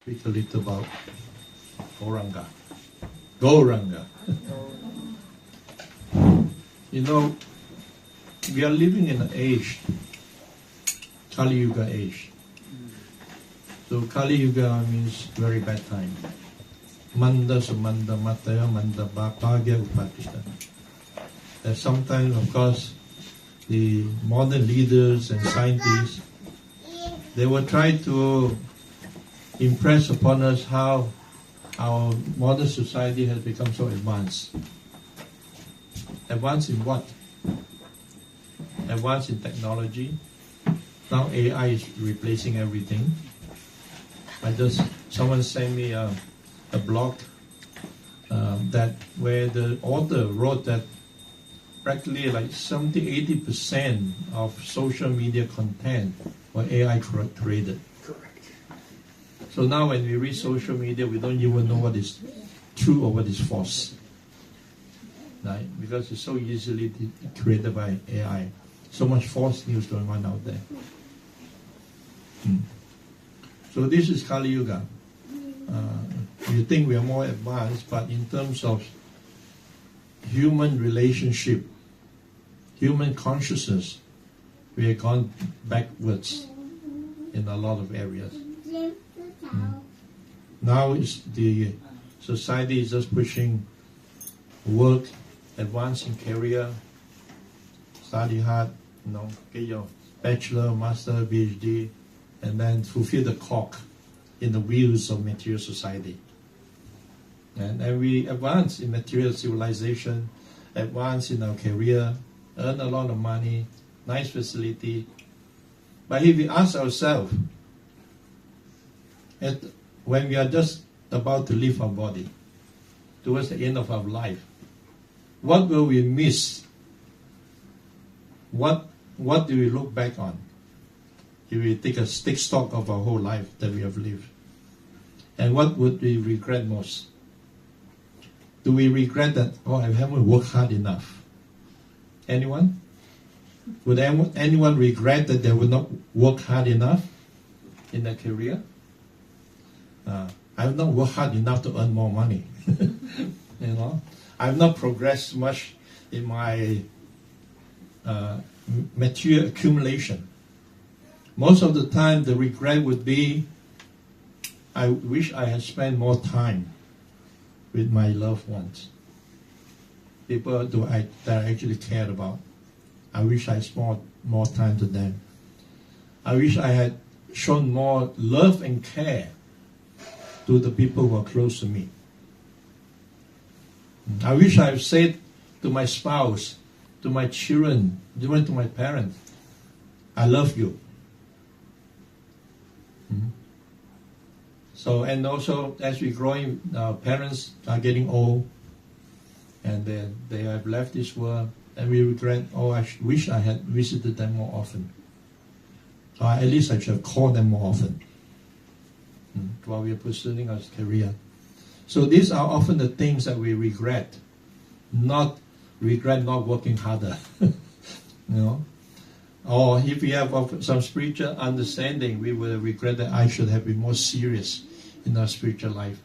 Speak a little about Gauranga. Gauranga. You know, we are living in an age, Kaliyuga age. So Kaliyuga means very bad time. Manda sumanda mataya manda bhagya upatishta. That sometimes, of course, the modern leaders and scientists, they will try to impress upon us how our modern society has become so advanced. Advanced in what? Advanced in technology. Now AI is replacing everything. Someone sent me a blog that where the author wrote that practically like 70-80% of social media content were AI created. So now when we read social media, we don't even know what is true or what is false. Right? Because it's so easily created by AI. So much false news going on out there. So this is Kaliyuga. You think we are more advanced, but in terms of human relationship, human consciousness, we have gone backwards in a lot of areas. Now the society is just pushing work, advancing career, study hard, get your bachelor, master, PhD, and then fulfill the clock in the wheels of material society. And we advance in material civilization, advance in our career, earn a lot of money, nice facility. But if we ask ourselves, when we are just about to leave our body, towards the end of our life, what will we miss? What do we look back on if we take stock of our whole life that we have lived? And what would we regret most? Do we regret that, I haven't worked hard enough? Anyone? Would anyone regret that they would not work hard enough in their career? I have not worked hard enough to earn more money. I have not progressed much in my material accumulation. Most of the time, the regret would be, I wish I had spent more time with my loved ones, people that I actually cared about. I wish I spent more time to them. I wish I had shown more love and care to the people who are close to me. I wish I had said to my spouse, to my children, even to my parents, I love you. So, and also as we grow, our parents are getting old, and they have left this world, and we regret, I wish I had visited them more often. Or at least I should have called them more often while we are pursuing our career. So these are often the things that we regret, not working harder. Or if we have some spiritual understanding, we will regret that I should have been more serious in our spiritual life.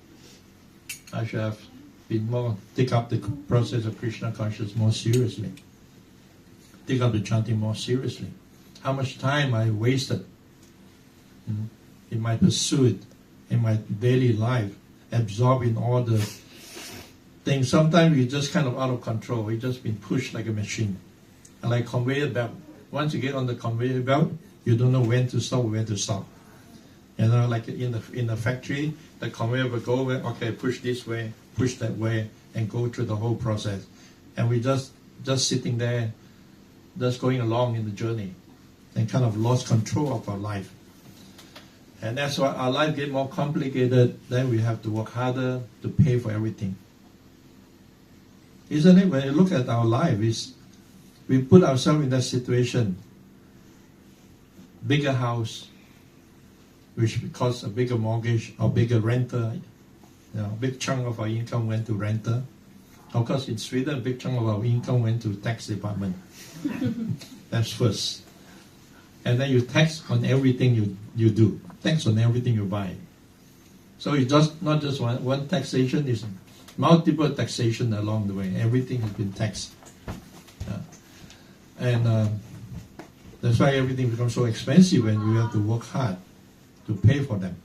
I should have been take up the process of Krishna consciousness more seriously. Take up the chanting more seriously. How much time I wasted in my pursuit, in my daily life, absorbing all the things. Sometimes we're just kind of out of control. We've just been pushed like a machine. And like conveyor belt. Once you get on the conveyor belt, you don't know when to stop, where to stop. Like in the factory, the conveyor will go, okay, push this way, push that way, and go through the whole process. And we just sitting there, just going along in the journey, and kind of lost control of our life. And that's why our life gets more complicated. Then we have to work harder to pay for everything. Isn't it? When you look at our life, we put ourselves in that situation. Bigger house, which costs a bigger mortgage or bigger renter. A big chunk of our income went to renter. Of course, in Sweden, a big chunk of our income went to tax department. That's first. And then you tax on everything you do. Tax on everything you buy. So it's just not just one taxation, it's multiple taxation along the way. Everything has been taxed. And that's why everything becomes so expensive, and we have to work hard to pay for them.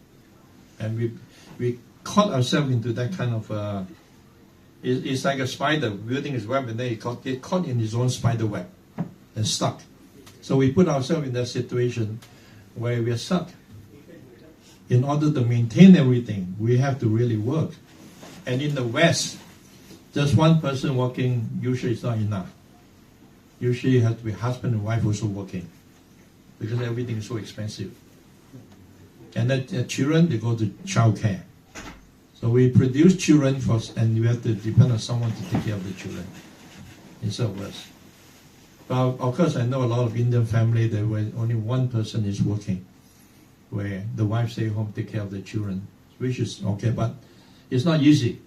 And we caught ourselves into that kind of, it's like a spider building his web, and then he get caught in his own spider web and stuck. So we put ourselves in that situation where we are stuck. In order to maintain everything, we have to really work. And in the West, just one person working usually is not enough. Usually it has to be husband and wife also working, because everything is so expensive. And then children, they go to child care. So we produce children first, and we have to depend on someone to take care of the children instead of us. But of course, I know a lot of Indian family that where only one person is working, where the wife stay home, take care of the children, which is okay, but it's not easy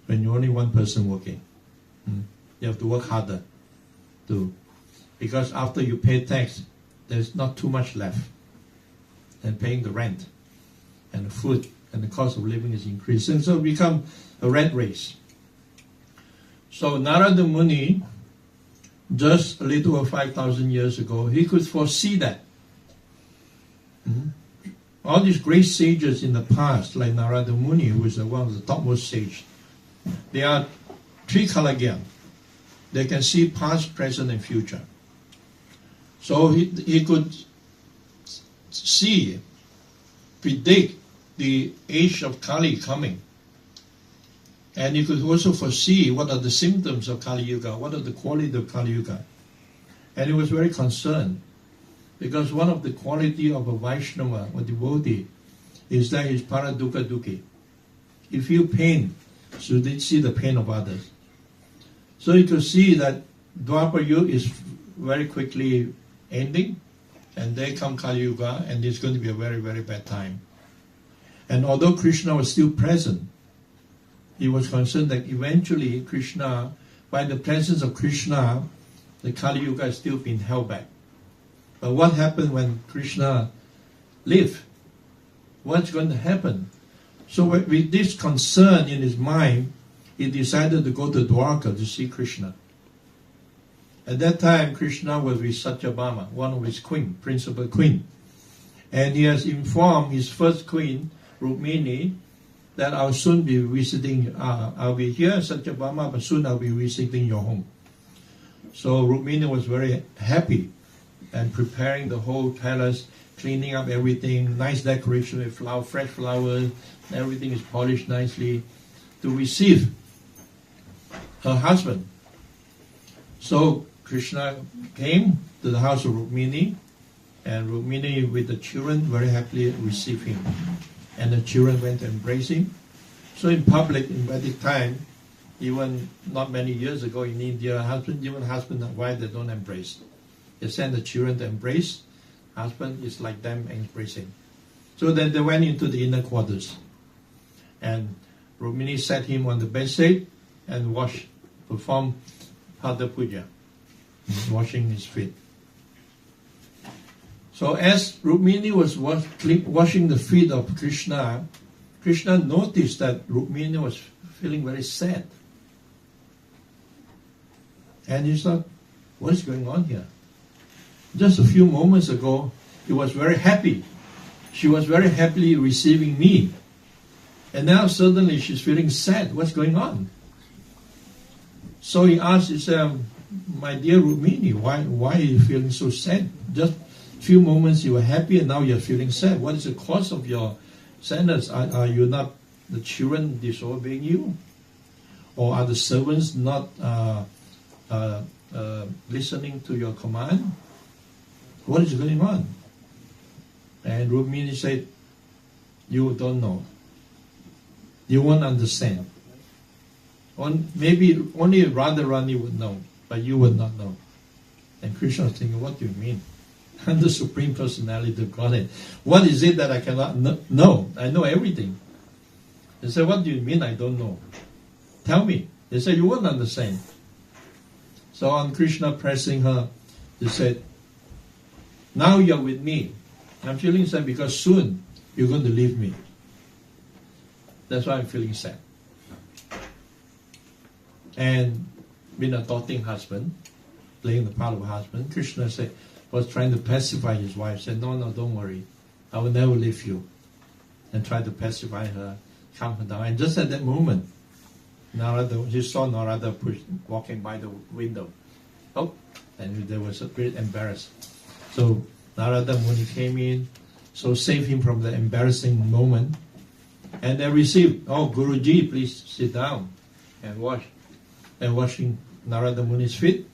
when you're only one person working. You have to work harder because after you pay tax, there's not too much left. And paying the rent and the food and the cost of living is increasing, so it becomes a rat race. So Narada Muni, just a little over 5,000 years ago, he could foresee that. All these great sages in the past, like Narada Muni, who is one of the topmost sages, they are Trikalagyan. They can see past, present, and future. So he could see, predict the age of Kali coming. And he could also foresee what are the symptoms of Kaliyuga, what are the qualities of Kaliyuga. And he was very concerned, because one of the quality of a Vaishnava or devotee is that he's paradukkha dukhi. He feel pain, so they see the pain of others. So he could see that Dwapara Yuga is very quickly ending, and there come Kali Yuga, and it's going to be a very, very bad time. And although Krishna was still present, he was concerned that eventually Krishna, by the presence of Krishna, the Kali Yuga is still being held back. But what happened when Krishna lived? What's going to happen? So with this concern in his mind, he decided to go to Dwarka to see Krishna. At that time, Krishna was with Satyabhama, one of his queen, principal queen. And he has informed his first queen, Rukmini, that I'll soon be visiting, I'll be here, Satyabhama, but soon I'll be visiting your home. So Rukmini was very happy and preparing the whole palace, cleaning up everything, nice decoration with fresh flowers, everything is polished nicely to receive her husband. So Krishna came to the house of Rukmini, and Rukmini with the children very happily received him. And the children went to embrace him. So in public, in Vedic time, even not many years ago in India, even husband and wife, they don't embrace. They send the children to embrace. Husband is like them embracing. So then they went into the inner quarters. And Rukmini sat him on the bedside and performed Pada Puja, washing his feet. So as Rukmini was washing the feet of Krishna, Krishna noticed that Rukmini was feeling very sad. And he thought, what is going on here? Just a few moments ago, he was very happy. She was very happily receiving me. And now suddenly she's feeling sad. What's going on? So he asked, he said, my dear Rukmini, why are you feeling so sad? Just a few moments you were happy and now you're feeling sad. What is the cause of your sadness? Are you not, the children disobeying you? Or are the servants not listening to your command? What is going on? And Rukmini said, you don't know. You won't understand. Maybe only Radharani would know, but you would not know. And Krishna was thinking, what do you mean? I'm the Supreme Personality of Godhead. What is it that I cannot know? I know everything. He said, what do you mean I don't know? Tell me. He said, you won't understand. So on Krishna pressing her, he said, now you're with me. I'm feeling sad because soon you're going to leave me. That's why I'm feeling sad. And being a doting husband, playing the part of a husband, Krishna was trying to pacify his wife, said, no, don't worry, I will never leave you. And tried to pacify her, calm her down. And just at that moment, he saw Narada walking by the window. Oh, and there was a great embarrassment. So Narada Muni came in, so saved him from the embarrassing moment. And they received, oh, Guruji, please sit down and wash. And washing Narada Muni's feet.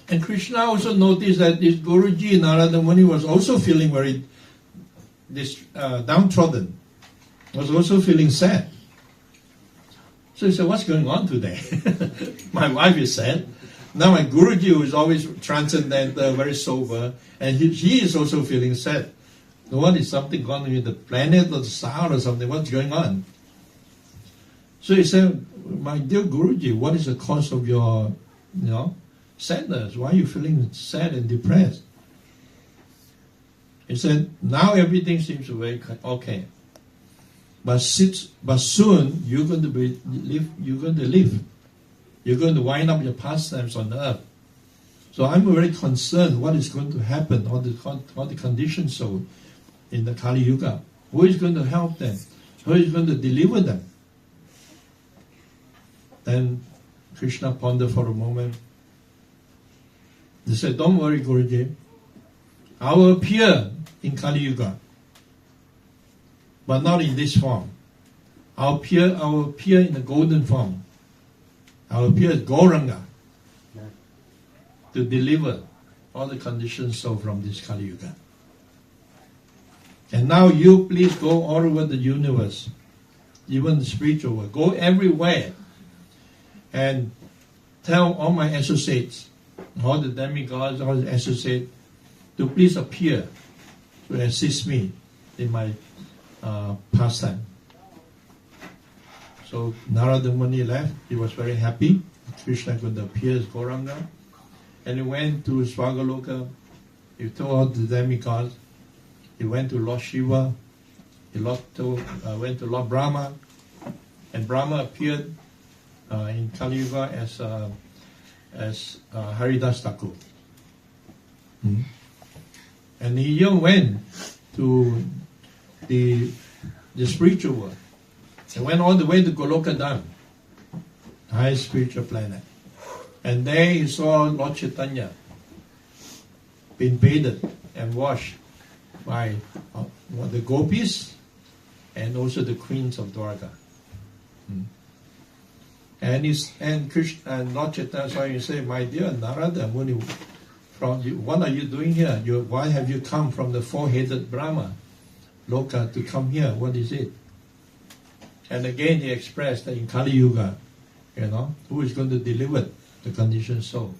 And Krishna also noticed that this Guruji, Narada Muni, was also feeling very downtrodden, was also feeling sad. So he said, what's going on today? My wife is sad. Now my Guruji, who is always transcendental, very sober, and he is also feeling sad. What is something going on with the planet or the star or something? What's going on? So he said, my dear Guruji, what is the cause of your, sadness? Why are you feeling sad and depressed? He said, now everything seems to be okay. But soon you're going to live. You're going to wind up your pastimes on earth. So I'm very concerned what is going to happen, all the conditions so in the Kaliyuga. Who is going to help them? Who is going to deliver them? Then Krishna pondered for a moment. He said, don't worry, Guruji. I will appear in Kaliyuga, but not in this form. I will appear in the golden form. I will appear as Gauranga to deliver all the conditions so from this Kaliyuga. And now you please go all over the universe, even the spiritual world. Go everywhere and tell all my associates, all the demigods, all the associates, to please appear to assist me in my pastime. So Narada Muni left. He was very happy. Krishna could appear as Gauranga. And he went to Swagaloka. He told all the demigods. He went to Lord Shiva. He went to Lord Brahma. And Brahma appeared in Kaliyuga as Haridas Thakur. And he even went to the spiritual world. He went all the way to Goloka Dham, the highest spiritual planet. And there he saw Lord Chaitanya being bathed and washed by the gopis and also the queens of Dwarka. And Krishna and Lord Chaitanya saw him say, my dear Narada Muni, what are you doing here? Why have you come from the four-headed Brahma Loka to come here? What is it? And again he expressed that in Kali Yuga, who is going to deliver the conditioned soul?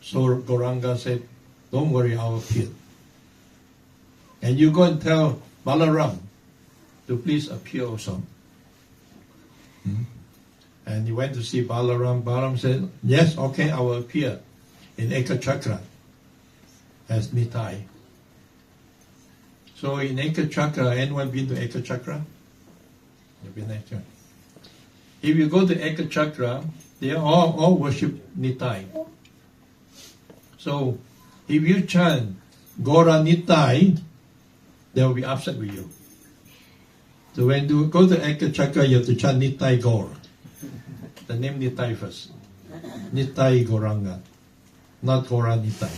So Gauranga said, don't worry, I'll appear. And you go and tell Balaram to please appear also. And he went to see Balaram. Balaram said, yes, okay, I will appear in Eka Chakra as Nitai. So in Eka Chakra, anyone been to Eka Chakra? You've been there. If you go to Eka Chakra, they all worship Nitai. So if you chant Gora Nitai, they will be upset with you. So when you go to Eka Chakra, you have to chant Nitai Gaur. The name Nitai first. Nitai Gauranga. Not Gora Nitai.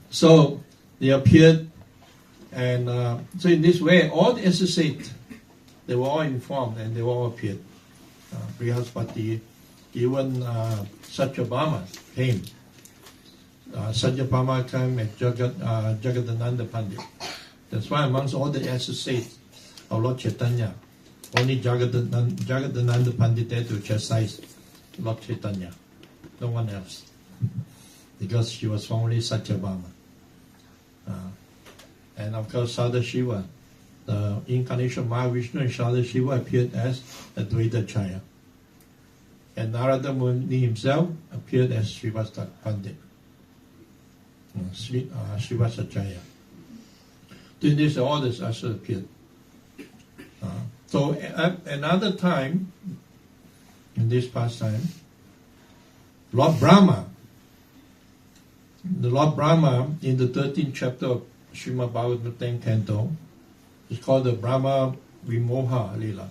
So they appeared, and so in this way, all the associates, they were all informed and they all appeared. Brihaspati, even Satyabhama came. Satyabhama came at Jagadananda Pandit. That's why amongst all the associates of Lord Chaitanya, only Jagadananda Pandit there to chastise Lord Chaitanya, no one else, because she was formerly Satyabhama. And of course Sadashiva, the Incarnation Mahavishnu and Sadashiva appeared as Advaita Chaya. And Narada Muni himself appeared as Srivasta Pandit, Srivasta Chaya. Doing this, all this usher appeared. So at another time, in this pastime, Lord Brahma, the Lord Brahma in the 13th chapter of Srimad Bhagavatam 10th canto, is called the Brahma Vimoha Lila,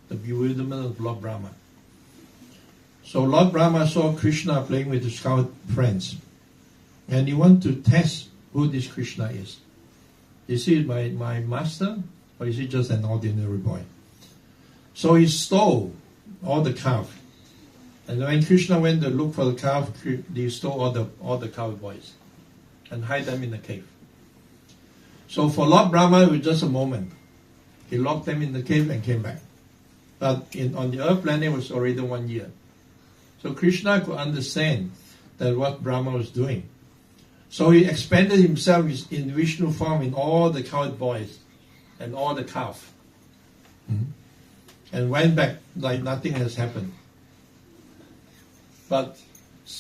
the bewilderment of Lord Brahma. So Lord Brahma saw Krishna playing with his scout friends, and he wanted to test who this Krishna is. Is he my master, or is he just an ordinary boy? So he stole all the calf. And when Krishna went to look for the calf, he stole all the cowboys and hide them in the cave. So for Lord Brahma, it was just a moment. He locked them in the cave and came back. But on the earth planet, it was already 1 year. So Krishna could understand that what Brahma was doing. So he expanded himself in Vishnu form in all the cowboys and all the calf. And went back like nothing has happened. But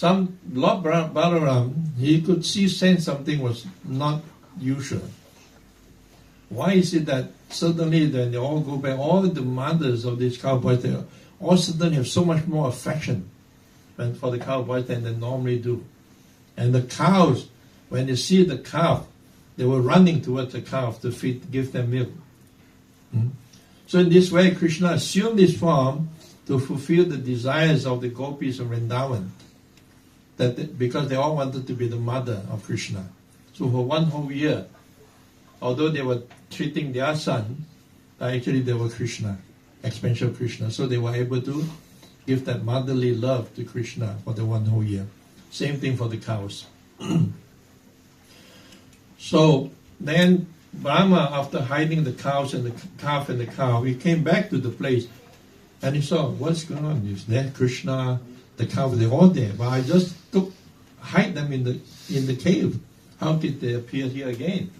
Lord Balaram, he could sense something was not usual. Why is it that suddenly when they all go back, all the mothers of these cowboys, they all suddenly have so much more affection for the cowboys than they normally do. And the cows, when they see the calf, they were running towards the calf to give them milk. So in this way, Krishna assumed this form to fulfill the desires of the gopis of Vrindavan, because they all wanted to be the mother of Krishna. So for 1 whole year, although they were treating their son, actually they were Krishna, expansion of Krishna. So they were able to give that motherly love to Krishna for the 1 whole year. Same thing for the cows. So then Brahma, after hiding the cows and the calf and the cow, he came back to the place and he saw, what's going on? Is there Krishna, the cow, they're all there. But I just hide them in the cave. How did they appear here again?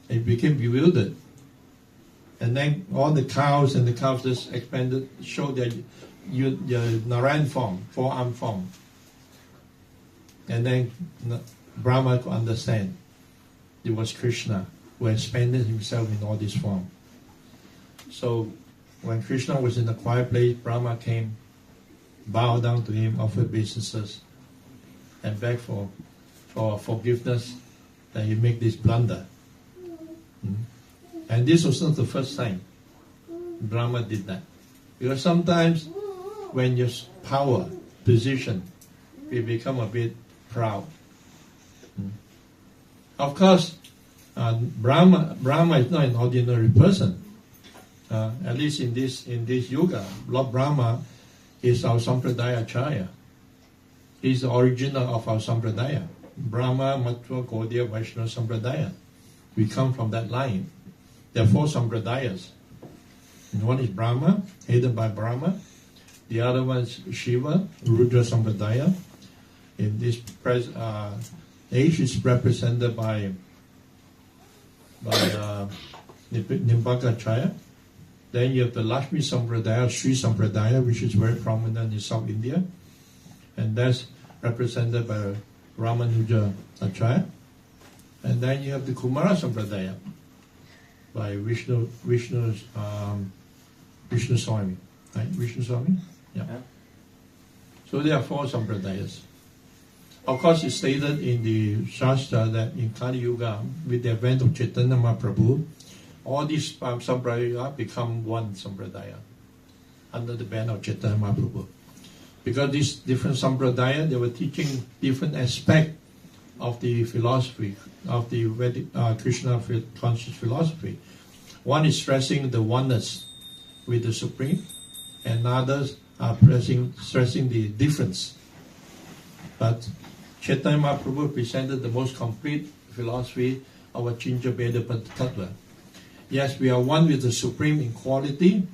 He became bewildered. And then all the cows and the calves just expanded, showed their Narayan form, four-arm form. And then Brahma could understand it was Krishna who expanded himself in all this form. So when Krishna was in a quiet place, Brahma came, bowed down to him, offered obeisances, and begged for forgiveness that he made this blunder. And this was not the first time Brahma did that. Because sometimes when your power, position, we become a bit proud. Of course, Brahma is not an ordinary person. At least in this yuga, Lord Brahma is our Sampradaya Acharya. He's the original of our Sampradaya. Brahma, Matva, Gaudiya, Vaishnava Sampradaya. We come from that line. There are 4 Sampradayas. And one is Brahma, headed by Brahma. The other one is Shiva, Rudra Sampradaya. In this age is represented by Nimbaka Acharya. Then you have the Lakshmi Sampradaya, Sri Sampradaya, which is very prominent in South India. And that's represented by Ramanuja Acharya. And then you have the Kumara Sampradaya by Vishnu Swami. Right? Vishnu Swami? Yeah. So there are 4 Sampradayas. Of course, it's stated in the Shastra that in Kaliyuga, with the advent of Chaitanya Mahaprabhu, all these Sampradaya become one Sampradaya under the banner of Chaitanya Mahaprabhu. Because these different Sampradaya, they were teaching different aspects of the philosophy, of the Vedic, Krishna conscious philosophy. One is stressing the oneness with the Supreme, and others are stressing the difference. But Chaitanya Mahaprabhu presented the most complete philosophy of Achincha Veda Tattva. Yes, we are one with the Supreme in quality,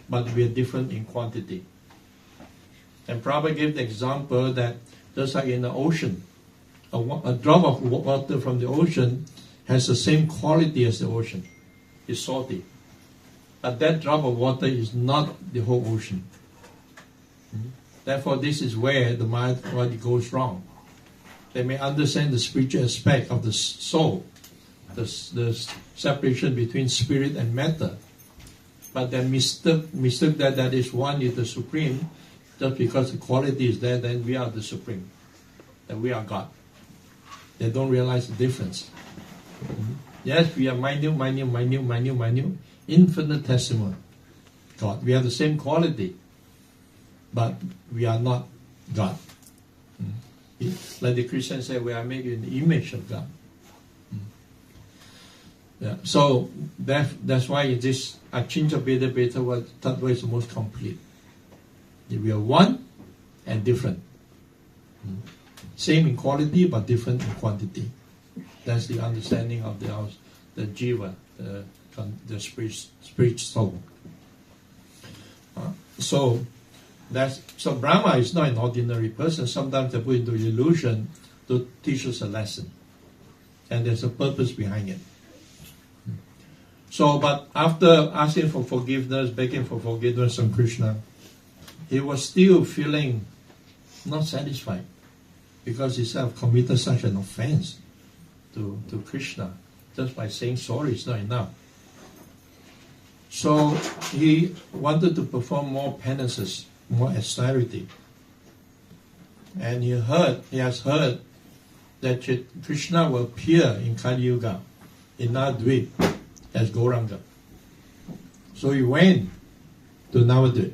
but we are different in quantity. And Prabhupada gave the example that just like in the ocean, a drop of water from the ocean has the same quality as the ocean. It's salty. But that drop of water is not the whole ocean. Therefore, this is where the mind goes wrong. They may understand the spiritual aspect of the soul, the separation between spirit and matter. But they mistook that is one is the supreme. Just because the quality is there, then we are the supreme. That we are God. They don't realize the difference. Yes, we are minute, infinitesimal God. We have the same quality, but we are not God. Like the Christians say, we are made in the image of God. Yeah. So that's why this Achincha Beta Beta Tattva is the most complete. We are one and different. Same in quality but different in quantity. That's the understanding of the jiva, the spirit soul. So Brahma is not an ordinary person. Sometimes they put into illusion to teach us a lesson, and there's a purpose behind it. So, but after asking for forgiveness, begging for forgiveness from Krishna, he was still feeling not satisfied, because he said, committed such an offense to Krishna. Just by saying sorry is not enough. So he wanted to perform more penances, more austerity. And he has heard that Krishna will appear in Kaliyuga, in Navadvip, as Gauranga. So he went to Navadvip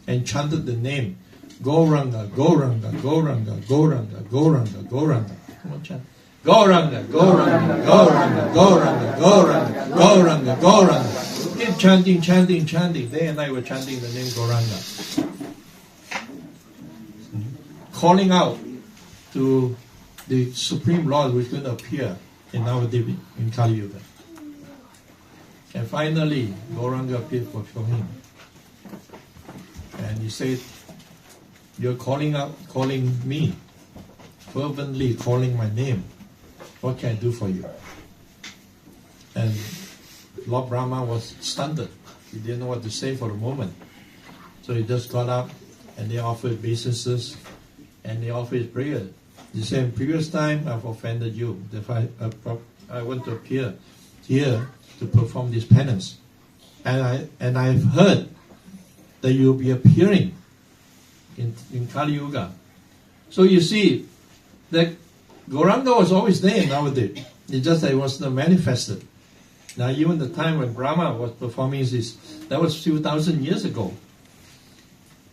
and chanted the name Gauranga, Gauranga, Gauranga, Gauranga, Gauranga, Gauranga. Come on, chant. Gauranga, Gauranga, Gauranga, Gauranga, Gauranga, Gauranga, Gauranga. Keep chanting. Day and night we're chanting the name Gauranga. Calling out to the Supreme Lord who is going to appear in Navadvip, in Kaliyuga. And finally, Gauranga appeared for him. And he said, you're calling me, fervently calling my name. What can I do for you? And Lord Brahma was stunned. He didn't know what to say for a moment. So he just got up and they offered obeisances and they offered prayer. He said, previous time I've offended you. If I want to appear here to perform this penance. And I've heard that you'll be appearing in Kaliyuga. So you see, that Gauranga was always there nowadays. It's just that it was not manifested. Now even the time when Brahma was performing this, that was a few thousand years ago.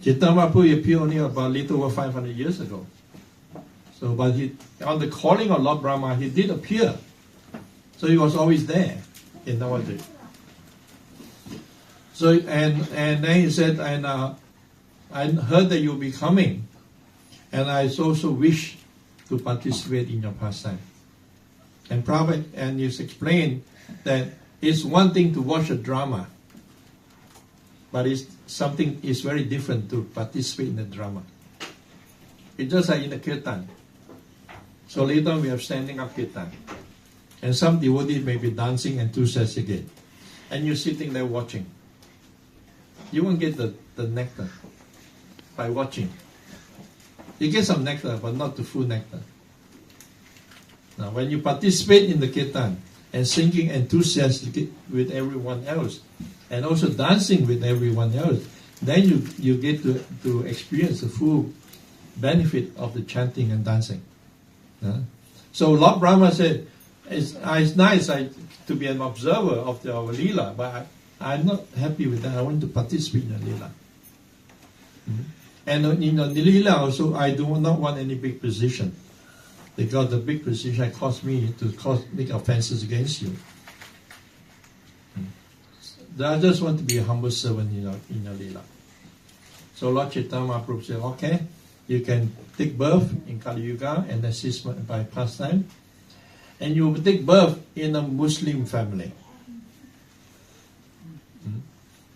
Chaitanya Mahaprabhu appeared only about a little over 500 years ago. So, but on the calling of Lord Brahma, he did appear. So he was always there in Navadvip. So and then he said, and I heard that you'll be coming, and I also wish to participate in your pastime. And Prabhu and he's explained that it's one thing to watch a drama, but it's very different to participate in the drama. It's just like in the kirtan. So later on we have standing up kirtan. And some devotees may be dancing enthusiastically. And you're sitting there watching. You won't get the nectar by watching. You get some nectar, but not the full nectar. Now, when you participate in the kirtan and singing enthusiastically with everyone else, and also dancing with everyone else, then you get to experience the full benefit of the chanting and dancing. So Lord Brahma said, it's nice to be an observer of our Leela, but I'm not happy with that. I want to participate in the Leela. And in the Leela also, I do not want any big position, because the big position caused me to make offenses against you. I just want to be a humble servant in your Leela. So Lord Chaitanya Mahaprabhu said, okay, you can take birth in Kaliyuga and assist by pastime, and you will take birth in a Muslim family.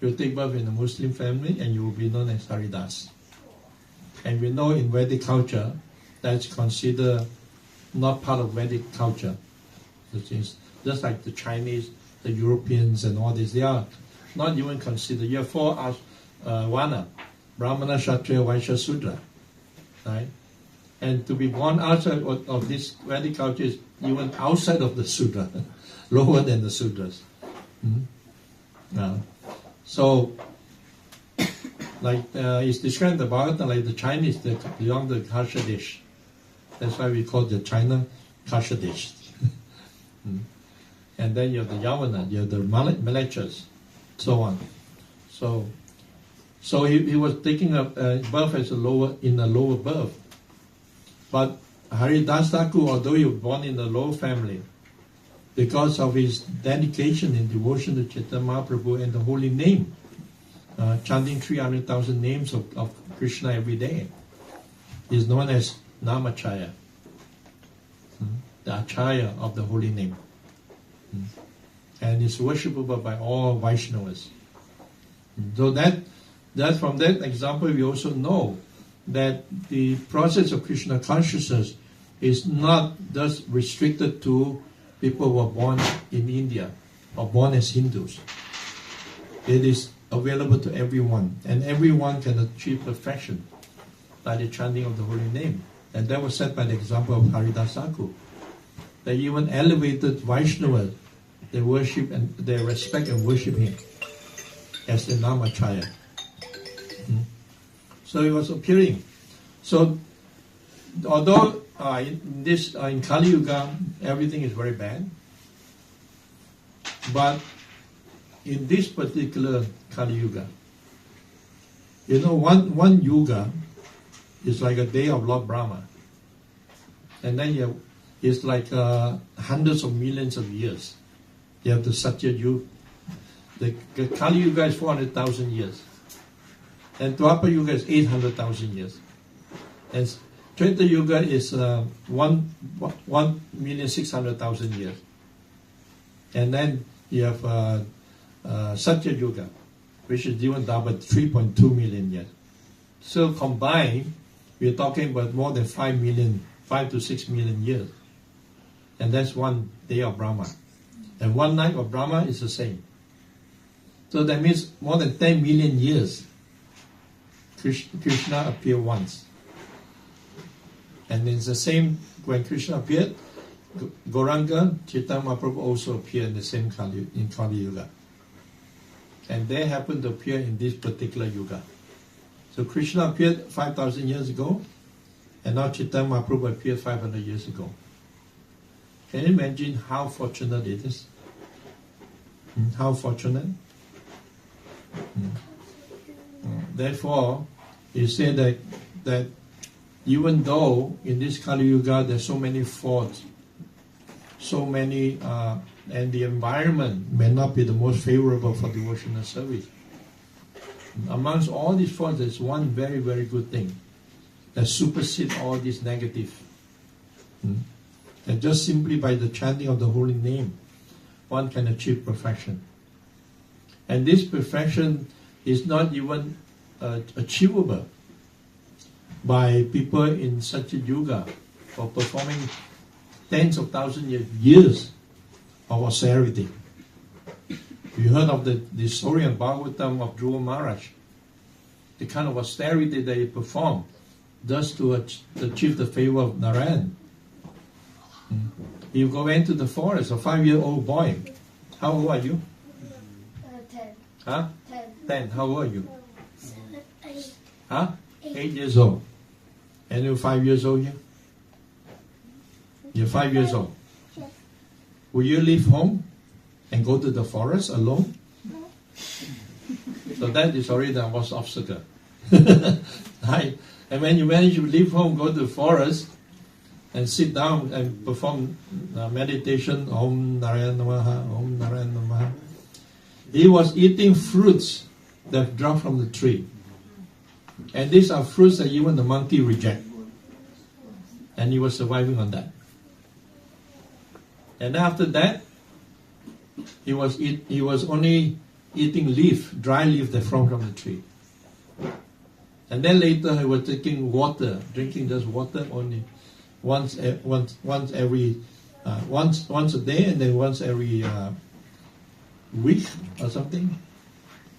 You take birth in a Muslim family and you will be known as Haridas. And we know in Vedic culture that's considered not part of Vedic culture. Which is just like the Chinese, the Europeans and all this, they are not even considered. You have four Varna, Brahmana, Kshatriya, Vaishya, Sudra. Right? And to be born outside of this Vedic culture is even outside of the Sudra, lower than the Sudras. So, like it's described in the Bhagavatam, like the Chinese, they belong to the Kasha dish. That's why we call the China Kasha dish. And then you have the Yavana, you have the Malachas, so on. So he was taking a birth as in a lower birth. But Haridas Thakur, although he was born in a low family, because of his dedication and devotion to Chaitanya Mahaprabhu and the holy name, chanting 300,000 names of Krishna every day, is known as Namacharya, the Acharya of the holy name. And is worshipable by all Vaishnavas. So that from that example we also know that the process of Krishna consciousness is not thus restricted to people who are born in India or born as Hindus. It is available to everyone, and everyone can achieve perfection by the chanting of the holy name. And that was said by the example of Haridas Thakur. They even elevated Vaishnavas, they worship and they respect and worship him as the Namacharya. So he was appearing. So although in Kaliyuga everything is very bad, but in this particular Kaliyuga, one yuga is like a day of Lord Brahma, and then it's like hundreds of millions of years. You have the Satya Yuga. The Kali Yuga is 400,000 years. And Dwapara Yuga is 800,000 years. And Treta Yuga is 1,600,000 years. And then you have Satya Yuga, which is even double 3.2 million years. So combined, we're talking about more than 5 to 6 million years. And that's one day of Brahma. And one night of Brahma is the same. So that means more than 10 million years Krishna appeared once. And it's the same when Krishna appeared, Gauranga, Chaitanya Mahaprabhu also appeared in the same in Kali Yuga. And they happen to appear in this particular Yuga. So Krishna appeared 5,000 years ago, and now Chaitanya Mahaprabhu appeared 500 years ago. Can you imagine how fortunate it is? How fortunate? Therefore, you say that even though in this Kali Yuga there's so many faults, so many, and the environment may not be the most favorable for devotional service, amongst all these faults, there's one very, very good thing that supersedes all these negative. And just simply by the chanting of the holy name, one can achieve perfection. And this perfection is not even achievable by people in such a yuga for performing tens of thousands of years of austerity. You heard of the story in Bhagavatam of Dhruva Maharaj, the kind of austerity that he performed, thus to achieve the favor of Narayan. You go into the forest, a 5-year-old boy. How old are you? 10. Huh? 10. How old are you? 7, 8. Huh? 8 years old. And you're 5 years old here? You're 5 years old. Yes. Will you leave home and go to the forest alone? No. So that is already the worst obstacle. Right? And when you manage to leave home, go to the forest, and sit down and perform meditation, Om Narayana Namaha, Om Narayana Namaha. He was eating fruits that dropped from the tree. And these are fruits that even the monkey reject. And he was surviving on that. And after that, he was only eating dry leaf that fell from the tree. And then later he was taking water, drinking just water only. Once a day, and then once every week or something,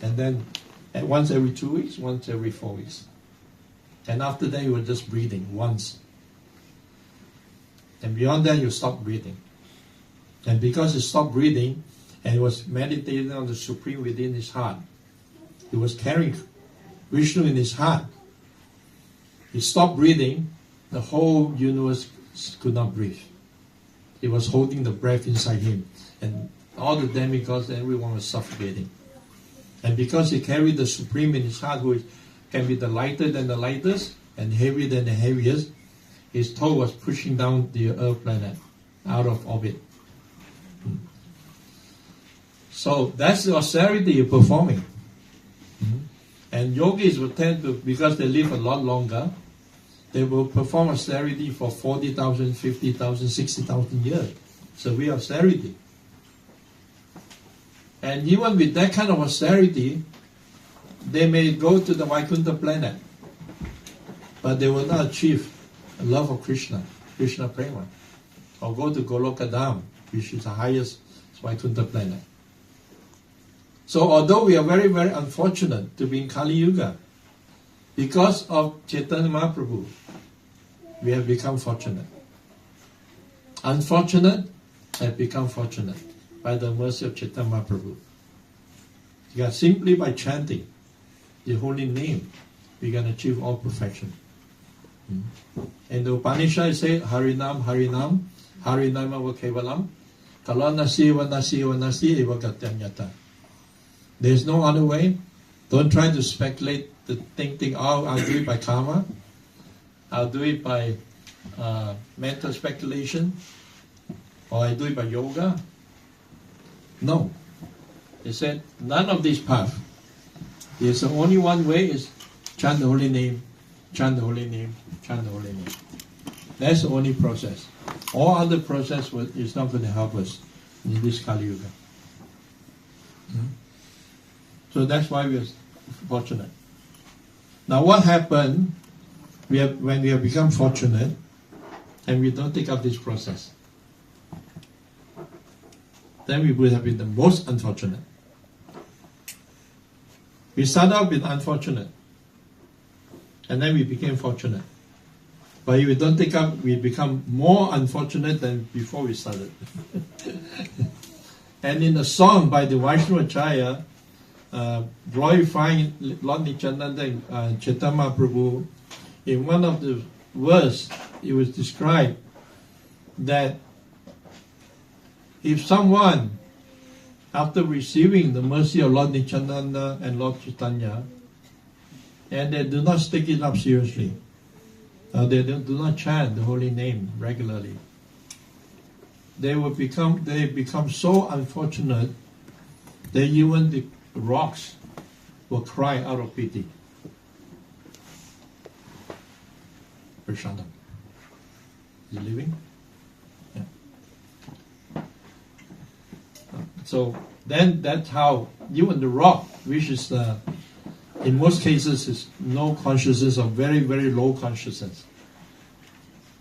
and then once every 2 weeks, once every 4 weeks, and after that he was just breathing once And beyond that, you stop breathing. And because he stopped breathing and he was meditating on the Supreme within his heart, he was carrying Vishnu in his heart. He stopped breathing, the whole universe could not breathe. He was holding the breath inside him, and all the demigods, everyone was suffocating. And because he carried the Supreme in his heart, who can be the lighter than the lightest and heavier than the heaviest, his toe was pushing down the Earth planet out of orbit. So that's the austerity you're performing. And yogis will tend to, because they live a lot longer, they will perform austerity for 40,000, 50,000, 60,000 years. Severe austerity. And even with that kind of austerity, they may go to the Vaikuntha planet, but they will not achieve a love of Krishna, Krishna Prema, or go to Goloka Dham, which is the highest Vaikuntha planet. So although we are very, very unfortunate to be in Kaliyuga, because of Chaitanya Mahaprabhu, we have become fortunate. Unfortunate have become fortunate by the mercy of Chaitanya Mahaprabhu. Because simply by chanting the holy name, we can achieve all perfection. And the Upanishad say, Harinam, Harinam, Harinam eva kevalam, kalanasi eva nasi eva nasi eva gatyanyata. There's no other way. Don't try to speculate, to think, oh, I'll do it by karma. I'll do it by mental speculation. Or I do it by yoga. No. They said, none of these paths. There's only one way, is chant the holy name, chant the holy name, chant the holy name. That's the only process. All other process is not going to help us in this Kali Yuga. So that's why we are fortunate. Now what happened when we have become fortunate and we don't take up this process? Then we would have been the most unfortunate. We started out with unfortunate, and then we became fortunate. But if we don't take up, we become more unfortunate than before we started. And in a song by the Vaishnavacharya, glorifying Lord Nityananda and Chaitanya Mahaprabhu, in one of the verse, it was described that if someone, after receiving the mercy of Lord Nityananda and Lord Chaitanya, and they do not take it up seriously, they do not chant the holy name regularly, they become so unfortunate that even the rocks will cry out of pity. Prashadam. Is he living? Yeah. So then that's how even the rock, which is in most cases is no consciousness or very, very low consciousness,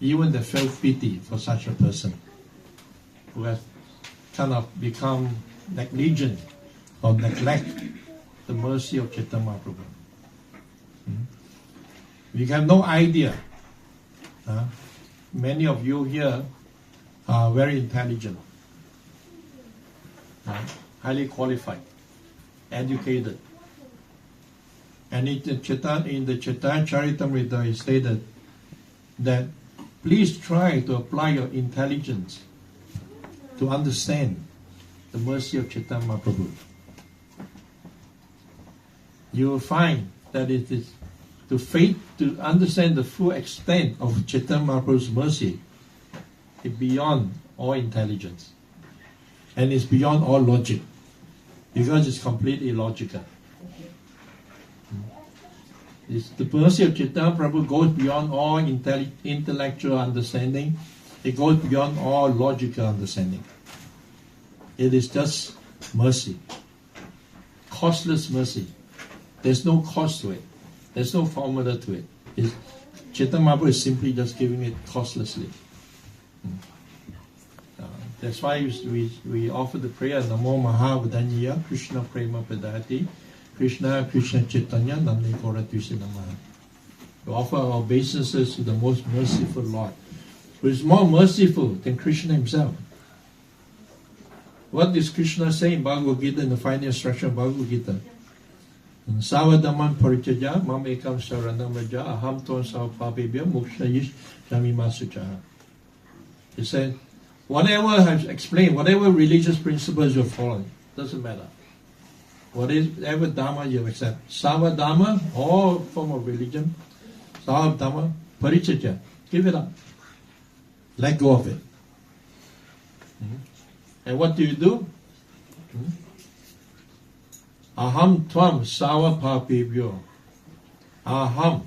even they felt pity for such a person who has kind of become negligent or neglect the mercy of Chaitanya Mahaprabhu. We have no idea. Many of you here are very intelligent, highly qualified, educated. And in the Chaitanya Charitamrita it stated that please try to apply your intelligence to understand the mercy of Chaitanya Mahaprabhu. You will find that it is to understand the full extent of Chaitanya Mahaprabhu's mercy is beyond all intelligence. And it's beyond all logic. Because it's completely illogical. The mercy of Chaitanya Prabhu goes beyond all intellectual understanding. It goes beyond all logical understanding. It is just mercy. Costless mercy. There's no cost to it. There's no formula to it. Chaitanya Mahaprabhu is simply just giving it costlessly. That's why we offer the prayer Namo Mahavadanyaya Krishna Prema Padati Krishna Krishna Chaitanya Namne Koratvisa Namaha. We offer our obeisances to the most merciful Lord, who is more merciful than Krishna himself. What does Krishna say in Bhagavad Gita, in the final instruction of Bhagavad Gita? Savadaman parichaja mam ekam saranam raja aham ton savapabhya mokshayish shamimasuchaha. He said, whatever I have explained, whatever religious principles you're following, doesn't matter. Whatever dharma you accept, Savadharma, all form of religion, Savadharma, parichaja, give it up. Let go of it. And what do? Aham tvam savapapibhyo. Aham.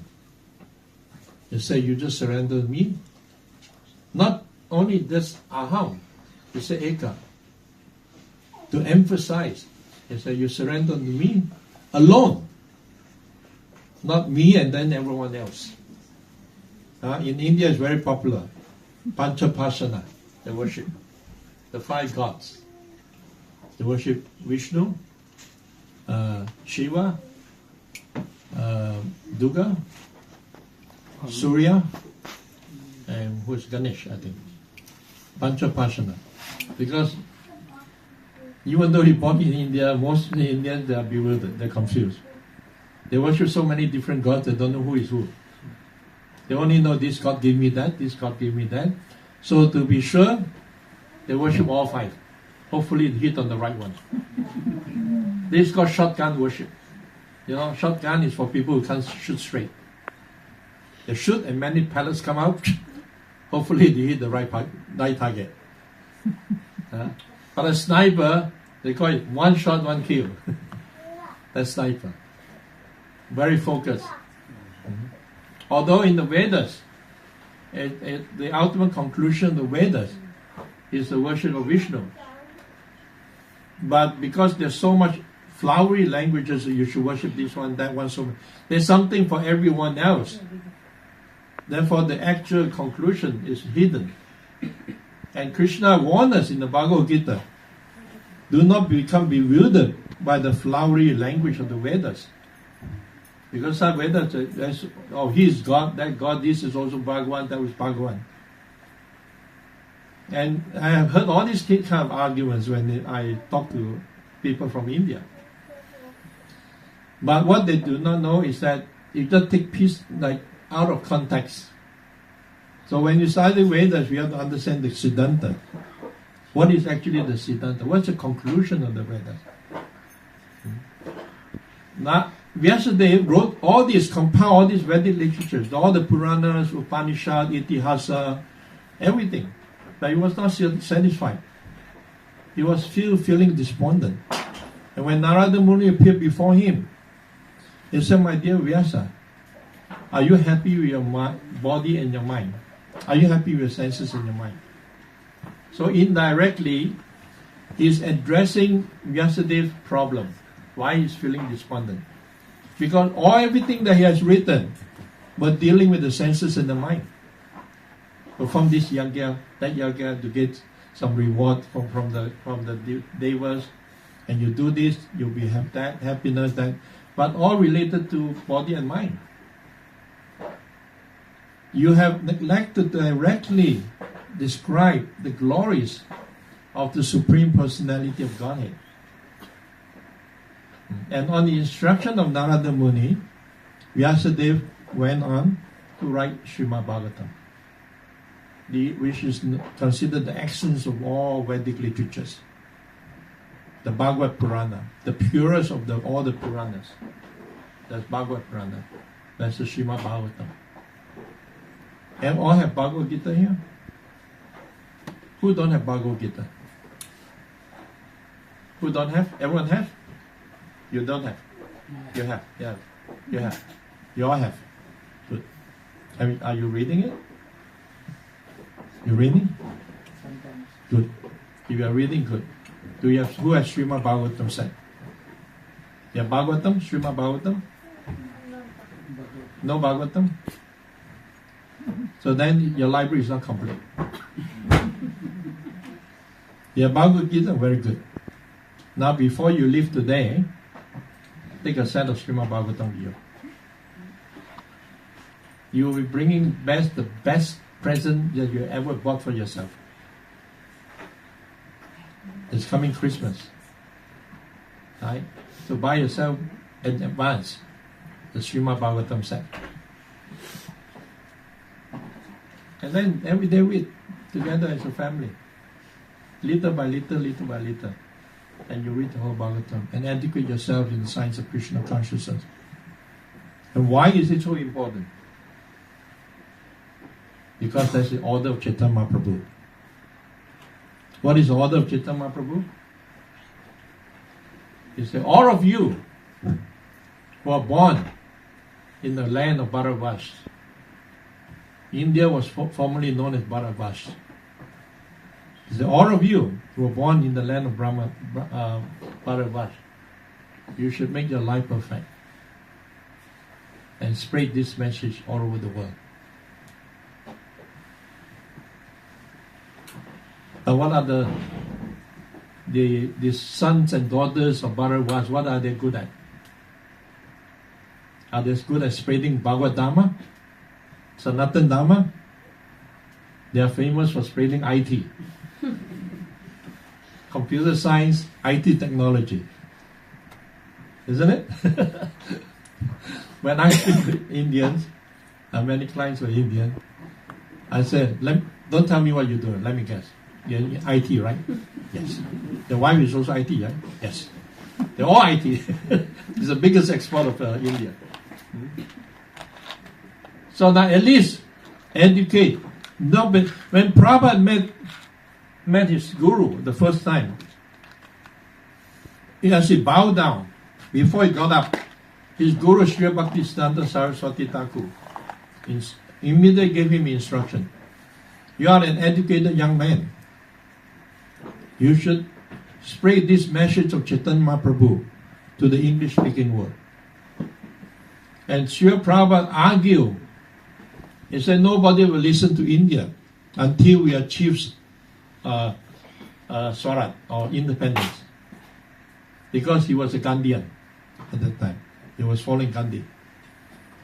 You say you just surrender to me. Not only this aham, you say eka. To emphasize, you say you surrender to me alone. Not me and then everyone else. In India it's very popular. Panchapasana, they worship the 5 gods. They worship Vishnu, Shiva, Durga, Surya, and who's Ganesh, I think. Panchapasana. Because even though he born in India, most of the Indians, they are bewildered, they're confused. They worship so many different gods, they don't know who is who. They only know this God gave me that, this God gave me that. So to be sure, they worship all 5. Hopefully it hit on the right one. This is called shotgun worship. You know, shotgun is for people who can't shoot straight. They shoot and many pellets come out. Hopefully they hit the right target. But a sniper, they call it 1 shot, 1 kill. That's sniper. Very focused. Although in the Vedas, the ultimate conclusion of the Vedas is the worship of Vishnu. But because there's so much flowery languages, you should worship this one, that one, so much. There's something for everyone else. Therefore, the actual conclusion is hidden. And Krishna warned us in the Bhagavad Gita, do not become bewildered by the flowery language of the Vedas. Because some Vedas, oh, he is God, that God, this is also Bhagavan, that was Bhagavan. And I have heard all these kind of arguments when I talk to people from India. But what they do not know is that you just take piece like out of context. So when you study Vedas, we have to understand the Siddhanta. What is actually the Siddhanta? What's the conclusion of the Vedas? Now, Vyasadeva wrote all these, compiled all these Vedic literatures, all the Puranas, Upanishad, Itihasa, everything. But he was not satisfied. He was feeling despondent. And when Narada Muni appeared before him, he said, my dear Vyasa, are you happy with your body and your mind? Are you happy with your senses and your mind? So indirectly, he's addressing Vyasadeva's problem. Why he's feeling despondent? Because everything that he has written was dealing with the senses and the mind. Perform this yagya, that yagya to get some reward from the devas, and you do this, you'll be that happiness, that, but all related to body and mind. You have neglected to directly describe the glories of the Supreme Personality of Godhead. And on the instruction of Narada Muni, Vyasadeva went on to write Srimad Bhagavatam, which is considered the essence of all Vedic literatures. The Bhagavad Purana, the purest of all the Puranas. That's Bhagavad Purana. That's the Srimad Bhagavatam. And all have Bhagavad Gita here? Who don't have Bhagavad Gita? Who don't have? Everyone have? You don't have? You have. Yeah. You have. You all have. Good. I mean, are you reading it? You reading? Sometimes. Good. If you are reading, good. Do you have, who has Srimad Bhagavatam set? You have Bhagavatam? Srimad Bhagavatam? No Bhagavatam? So then your library is not complete. You have Bhagavad Gita? Very good. Now before you leave today, take a set of Srimad Bhagavatam with you. You will be bringing the best present that you ever bought for yourself. It's coming Christmas, right? So buy yourself in advance the Srimad Bhagavatam set. And then every day we together as a family, little by little, little by little. And you read the whole Bhagavatam and educate yourself in the science of Krishna consciousness. And why is it so important? Because that's the order of Chaitanya Mahaprabhu. What is the order of Chaitanya Mahaprabhu? He said, all of you who are born in the land of Bharatvash. India was formerly known as Bharatvash. He said, all of you who are born in the land of Bharatvash, you should make your life perfect and spread this message all over the world. And what are the sons and daughters of Bharatvash, what are they good at? Are they good at spreading Bhagavad Dharma? Sanatan Dharma? They are famous for spreading IT. Computer science, IT technology. Isn't it? When I speak to Indians, many clients were Indian, I said, don't tell me what you're doing, let me guess. You're in IT, right? Yes. The wife is also IT, right? Yes. They're all IT. It's the biggest export of India. So now at least educate. No, but when Prabhupada met his guru the first time, he actually bowed down before he got up. His guru Sri Bhaktisiddhanta Saraswati Thakur immediately gave him instruction. You are an educated young man. You should spread this message of Chaitanya Mahaprabhu to the English-speaking world. And Sri Prabhupada argued. He said nobody will listen to India until we achieve Swarat or independence. Because he was a Gandhian at that time. He was following Gandhi.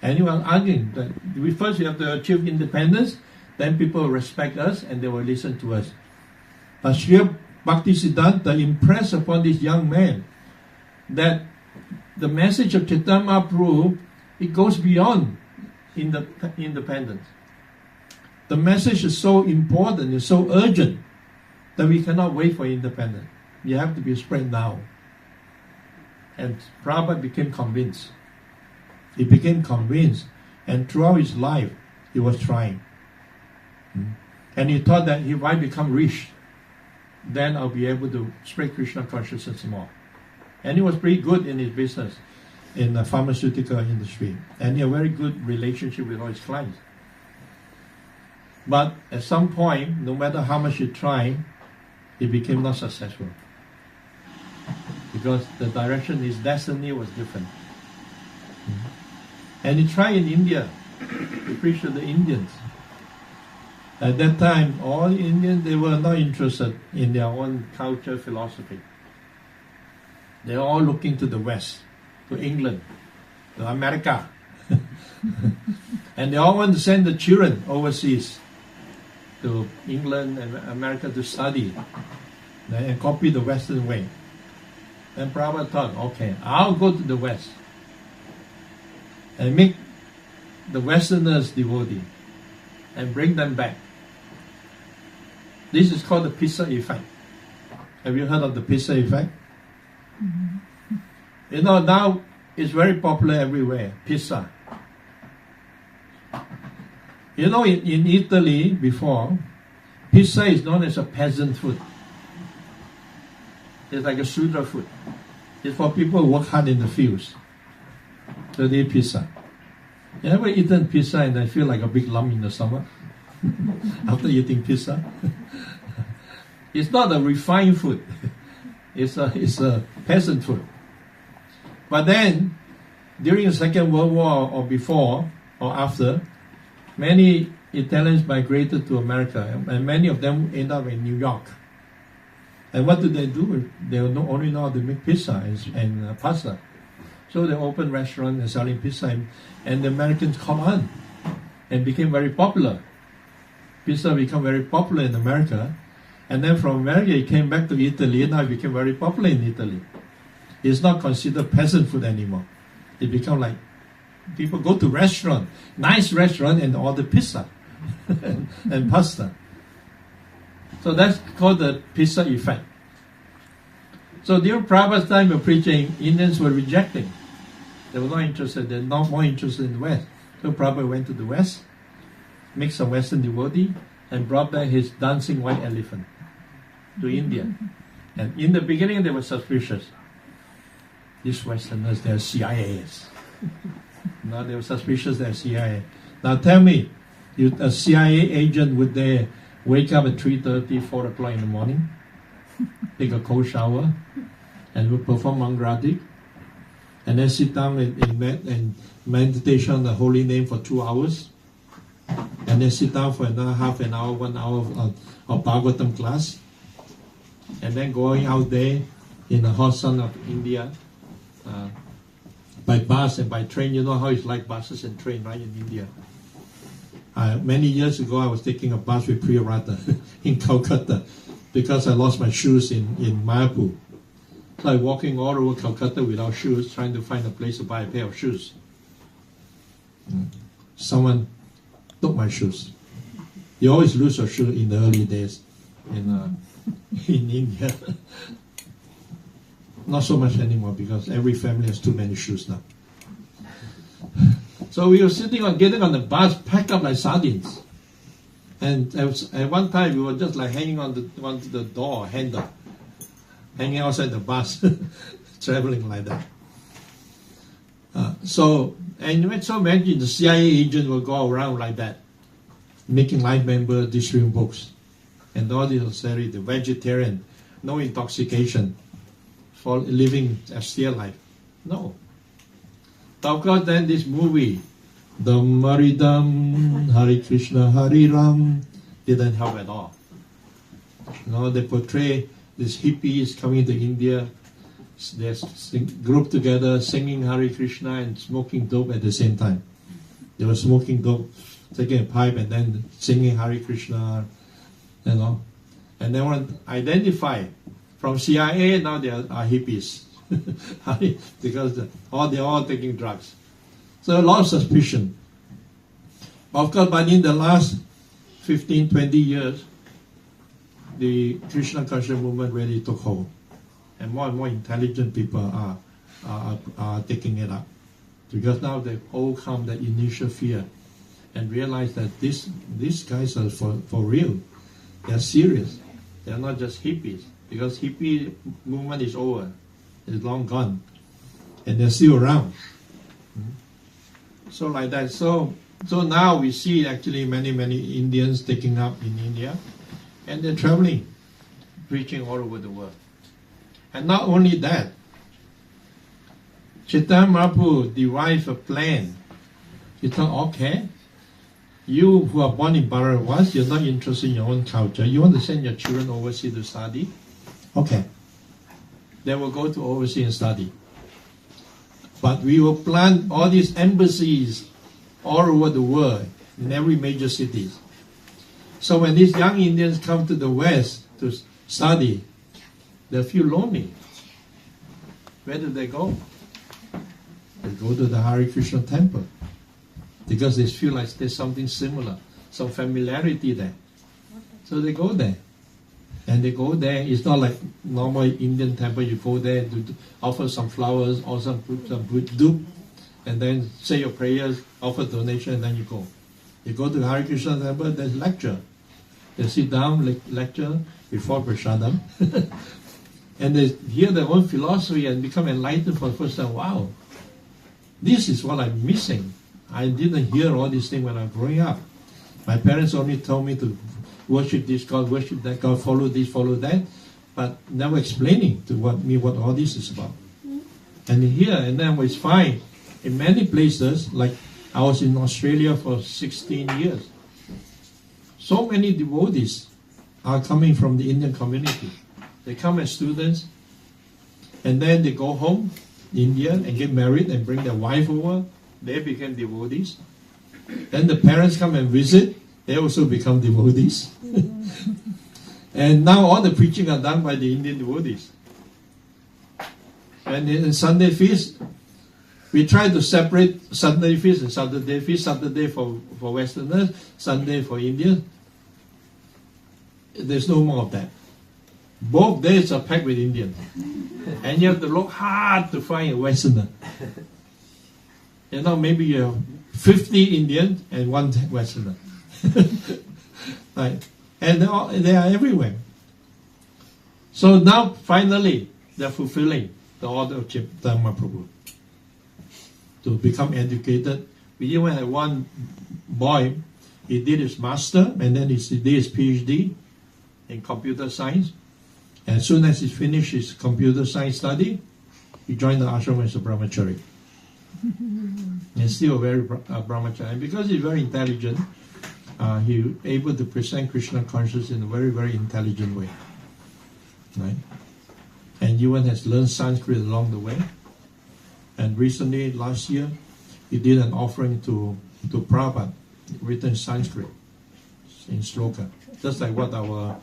And he was arguing that we have to achieve independence, then people will respect us and they will listen to us. But Sri Bhaktisiddhanta impressed upon this young man that the message of Chaitanya Mahaprabhu, it goes beyond independence. The message is so important, it's so urgent that we cannot wait for independence. You have to be spread now. And Prabhupada became convinced. He became convinced, and throughout his life, he was trying. And he thought that if I become rich, then I'll be able to spread Krishna consciousness more. And he was pretty good in his business, in the pharmaceutical industry. And he had a very good relationship with all his clients. But at some point, no matter how much he tried, he became not successful. Because the direction, his destiny was different. And he tried in India to preach to the Indians. At that time, all Indians, they were not interested in their own culture, philosophy. They were all looking to the West, to England, to America. And they all want to send the children overseas to England and America to study and copy the Western way. And Prabhupada thought, okay, I'll go to the West and make the Westerners devotee and bring them back. This is called the Pisa effect. Have you heard of the Pisa effect? Mm-hmm. You know, now it's very popular everywhere, Pisa. You know, in Italy before, Pisa is known as a peasant food. It's like a Sudra food. It's for people who work hard in the fields. So they eat pizza. You ever eaten pizza and I feel like a big lump in the stomach after eating pizza? It's not a refined food. It's a peasant food. But then, during the Second World War or before or after, many Italians migrated to America, and many of them end up in New York. And what do? They only know how to make pizza and pasta. So they opened restaurants and selling pizza, and the Americans come on and became very popular. Pizza became very popular in America. And then from America, it came back to Italy, and now it became very popular in Italy. It's not considered peasant food anymore. It became like people go to restaurant, nice restaurant, and order pizza and pasta. So that's called the pizza effect. So during Prabhupada's time of preaching, Indians were rejecting. They were not interested. They're not more interested in the West. So Prabhupada went to the West, mixed some Western devotee, and brought back his dancing white elephant to India. And in the beginning, they were suspicious. These Westerners, they're CIAs. Now they were suspicious they're CIA. Now tell me, a CIA agent, would they wake up at 3:30, 4 o'clock in the morning, take a cold shower, and will perform Mangrati, and then sit down and meditation on the holy name for 2 hours, and then sit down for another half an hour, 1 hour of Bhagavatam class, and then going out there in the hot sun of India, by bus and by train. You know how it's like buses and train, right, in India. Many years ago, I was taking a bus with Priyarata in Calcutta because I lost my shoes in Mayapur. So I was walking all over Calcutta without shoes, trying to find a place to buy a pair of shoes. Someone took my shoes. You always lose your shoe in the early days in India. Not so much anymore because every family has too many shoes now. So we were getting on the bus, packed up like sardines. And at one time we were just like hanging onto the door handle, hanging outside the bus, traveling like that. So imagine the CIA agent will go around like that, making life members distributing books, and all the vegetarian, no intoxication, for living a austere life. No. Of course, then this movie, the Maridam, Hare Krishna, Hare Ram, didn't help at all. They portray these hippies coming to India, they're grouped together, singing Hare Krishna and smoking dope at the same time. They were smoking dope, taking a pipe and then singing Hare Krishna, And they weren't identified. From CIA, now they are hippies. Because they're all taking drugs. So a lot of suspicion. Of course, but in the last 15, 20 years, the Krishna conscious movement really took hold. And more intelligent people are taking it up. Because now they've overcome the initial fear and realize that these guys are for real. They're serious. They're not just hippies. Because hippie movement is over. It's long gone. And they're still around. So like that. So now we see actually many Indians taking up in India. And they're traveling, preaching all over the world. And not only that, Chaitanya Mahaprabhu derived a plan. He thought, okay, you who are born in Bharatvaras, you're not interested in your own culture. You want to send your children overseas to study? Okay. They will go to overseas and study. But we will plant all these embassies all over the world, in every major city. So when these young Indians come to the West to study, they feel lonely. Where do they go? They go to the Hare Krishna temple. Because they feel like there's something similar, some familiarity there. So they go there. And they go there, it's not like normal Indian temple, you go there to offer some flowers or some dupe, and then say your prayers, offer donation, and then you go. You go to the Hare Krishna temple, there's lecture. They sit down, lecture before prasadam, and they hear their own philosophy and become enlightened for the first time. Wow, this is what I'm missing. I didn't hear all these things when I was growing up. My parents only told me to worship this God, worship that God, follow this, follow that, but never explaining to me what all this is about. And here and then it's fine. In many places, like I was in Australia for 16 years, so many devotees are coming from the Indian community. They come as students, and then they go home, India, and get married and bring their wife over. They become devotees. Then the parents come and visit. They also become devotees. And now all the preaching are done by the Indian devotees. And in Sunday feast, we try to separate Sunday feast and Saturday feast. Saturday for Westerners, Sunday for Indians. There's no more of that. Both days are packed with Indians. And you have to look hard to find a Westerner. Maybe you have 50 Indians and one Westerner. Right. And they are everywhere. So now, finally, they're fulfilling the order of Chaitanya Prabhu to become educated. We even had one boy, he did his master, and then he did his PhD in computer science. And as soon as he finished his computer science study, he joined the ashram as a brahmachari. And still a very brahmachari. And because he's very intelligent, he was able to present Krishna consciousness in a very, very intelligent way. Right? And Yuan has learned Sanskrit along the way. And recently, last year, he did an offering to Prabhupada, written in Sanskrit, in sloka. Just like what our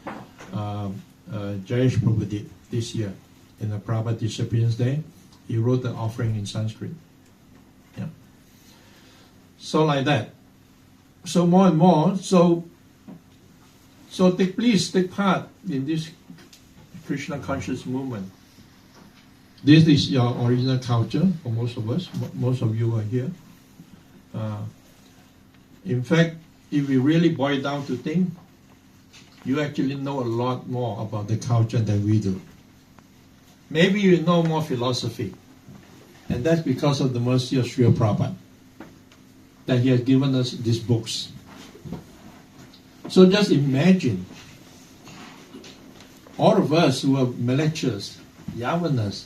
Jayesh Prabhu did this year in the Prabhupada Disappearance Day. He wrote the offering in Sanskrit. Yeah. So like that. So more and more. So please take part in this Krishna conscious movement. This is your original culture for most of us. Most of you are here. In fact, if we really boil down to think, you actually know a lot more about the culture than we do. Maybe you know more philosophy. And that's because of the mercy of Srila Prabhupada, that he has given us these books. So just imagine, all of us who are malechers, yavanas,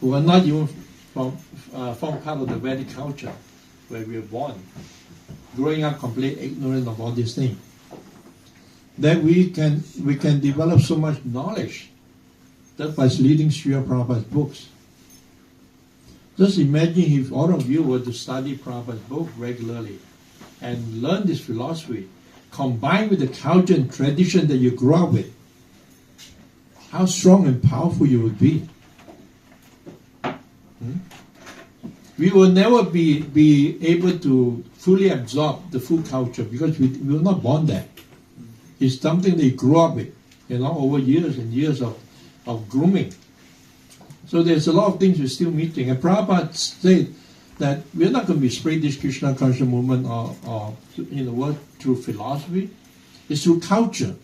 who are not even from part of the Vedic culture, where we were born, growing up completely ignorant of all these things, that we can develop so much knowledge just by reading Srila Prabhupada's books. Just imagine if all of you were to study Prabhupada's book regularly and learn this philosophy, combined with the culture and tradition that you grew up with, how strong and powerful you would be. We will never be able to fully absorb the full culture because we were not born there. It's something they grew up with, over years and years of grooming. So there's a lot of things we're still meeting. And Prabhupada said that we're not going to be spread this Krishna conscious movement or in the world through philosophy. It's through culture.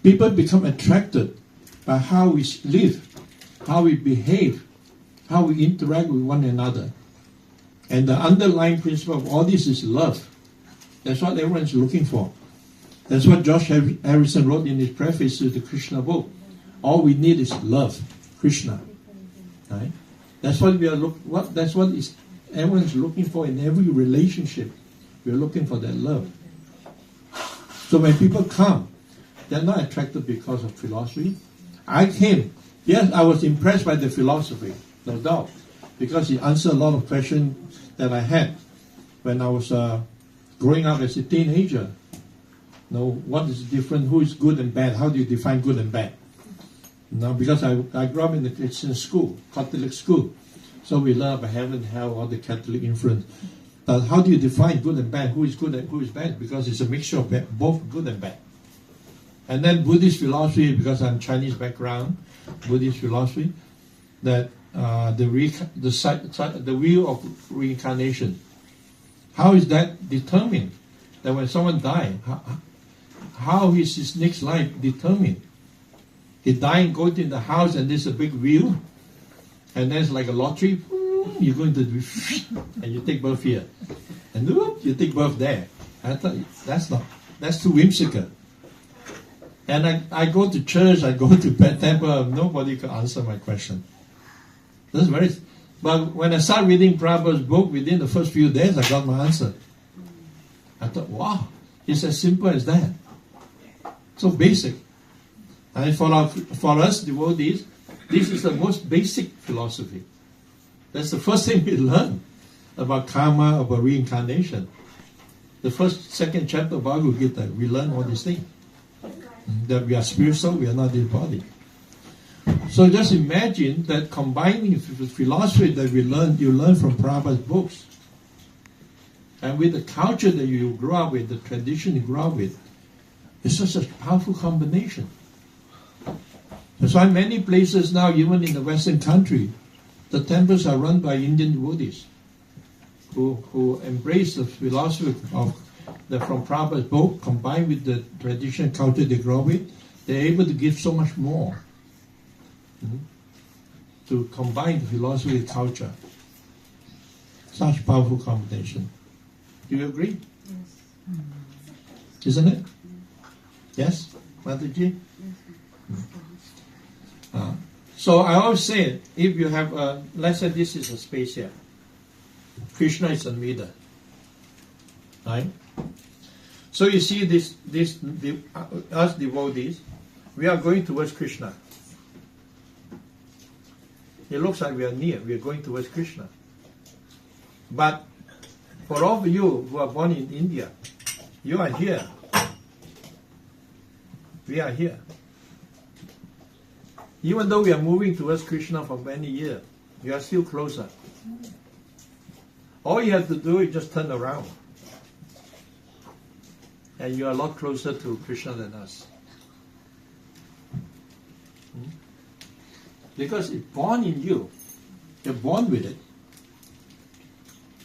People become attracted by how we live, how we behave, how we interact with one another. And the underlying principle of all this is love. That's what everyone's looking for. That's what Josh Harrison wrote in his preface to the Krishna book. All we need is love, Krishna. Right? That's what everyone's looking for in every relationship. We're looking for that love. So when people come, they're not attracted because of philosophy. I came. Yes, I was impressed by the philosophy, no doubt, because it answered a lot of questions that I had when I was growing up as a teenager. What is different? Who is good and bad? How do you define good and bad? Because I grew up in the Christian school, Catholic school, so we learn about heaven, hell, all the Catholic influence. But how do you define good and bad? Who is good and who is bad? Because it's a mixture of both good and bad. And then Buddhist philosophy, because I'm Chinese background, Buddhist philosophy, that the wheel of reincarnation. How is that determined? That when someone dies, how is his next life determined? He dies and goes in the house and there's a big wheel, and there's like a lottery. You're going to do, and you take birth here, and you take birth there. I thought that's too whimsical. And I go to church, I go to temple, nobody can answer my question. But when I started reading Prabhupada's book, within the first few days, I got my answer. I thought, wow, it's as simple as that. So basic. And for us devotees, this is the most basic philosophy. That's the first thing we learn about karma, about reincarnation. The first, second chapter of Bhagavad Gita, we learn all these things. That we are spiritual, we are not this body. So just imagine that combining with philosophy that you learn from Prabhupada's books, and with the culture that you grew up with, the tradition you grew up with, it's such a powerful combination. That's why many places now, even in the Western country, the temples are run by Indian devotees who embrace the philosophy of from Prabhupada's book, combined with the tradition culture they grow with. They're able to give so much more. To combine the philosophy with culture. Such powerful combination. Do you agree? Yes. Isn't it? Yes, Mataji? So I always say, if you have let's say this is a space here. Krishna is in the middle. Right? So you see us devotees, we are going towards Krishna. It looks like we are near, we are going towards Krishna. But for all of you who are born in India, you are here. We are here. Even though we are moving towards Krishna for many years, you are still closer. All you have to do is just turn around. And you are a lot closer to Krishna than us. Because it's born in you. You're born with it.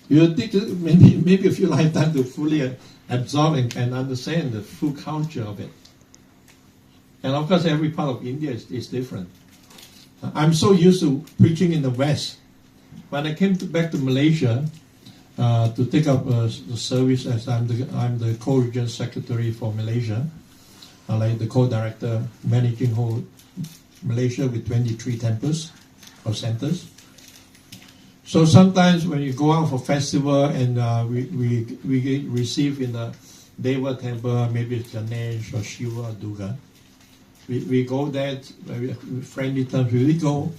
You take maybe a few lifetimes to fully absorb and understand the full culture of it. And of course, every part of India is different. I'm so used to preaching in the West. When I came back to Malaysia to take up the service, as I'm the co-region secretary for Malaysia, like the co-director managing whole Malaysia with 23 temples or centers. So sometimes when you go out for festival and we receive in the Deva temple, maybe it's Ganesh or Shiva or Durga, we go there, friendly terms, we go,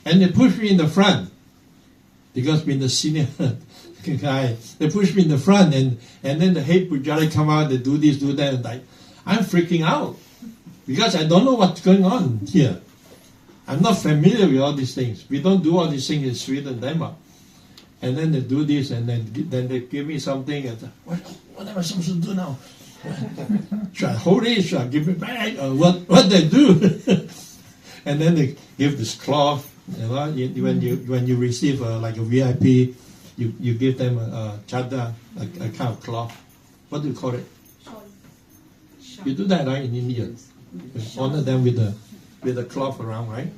and they push me in the front because being the senior guy, they push me in the front, and then the head pujari come out, they do this, do that, and I'm freaking out because I don't know what's going on here. I'm not familiar with all these things. We don't do all these things in Sweden, Denmark. And then they do this, and then they give me something, and what am I supposed to do now? Should I hold it? Should I give it back? Or what they do? And then they give this cloth. You know, when you receive like a VIP, you give them a chadar, a kind of cloth. What do you call it? You do that, right, in India? You honor them with a cloth around, right?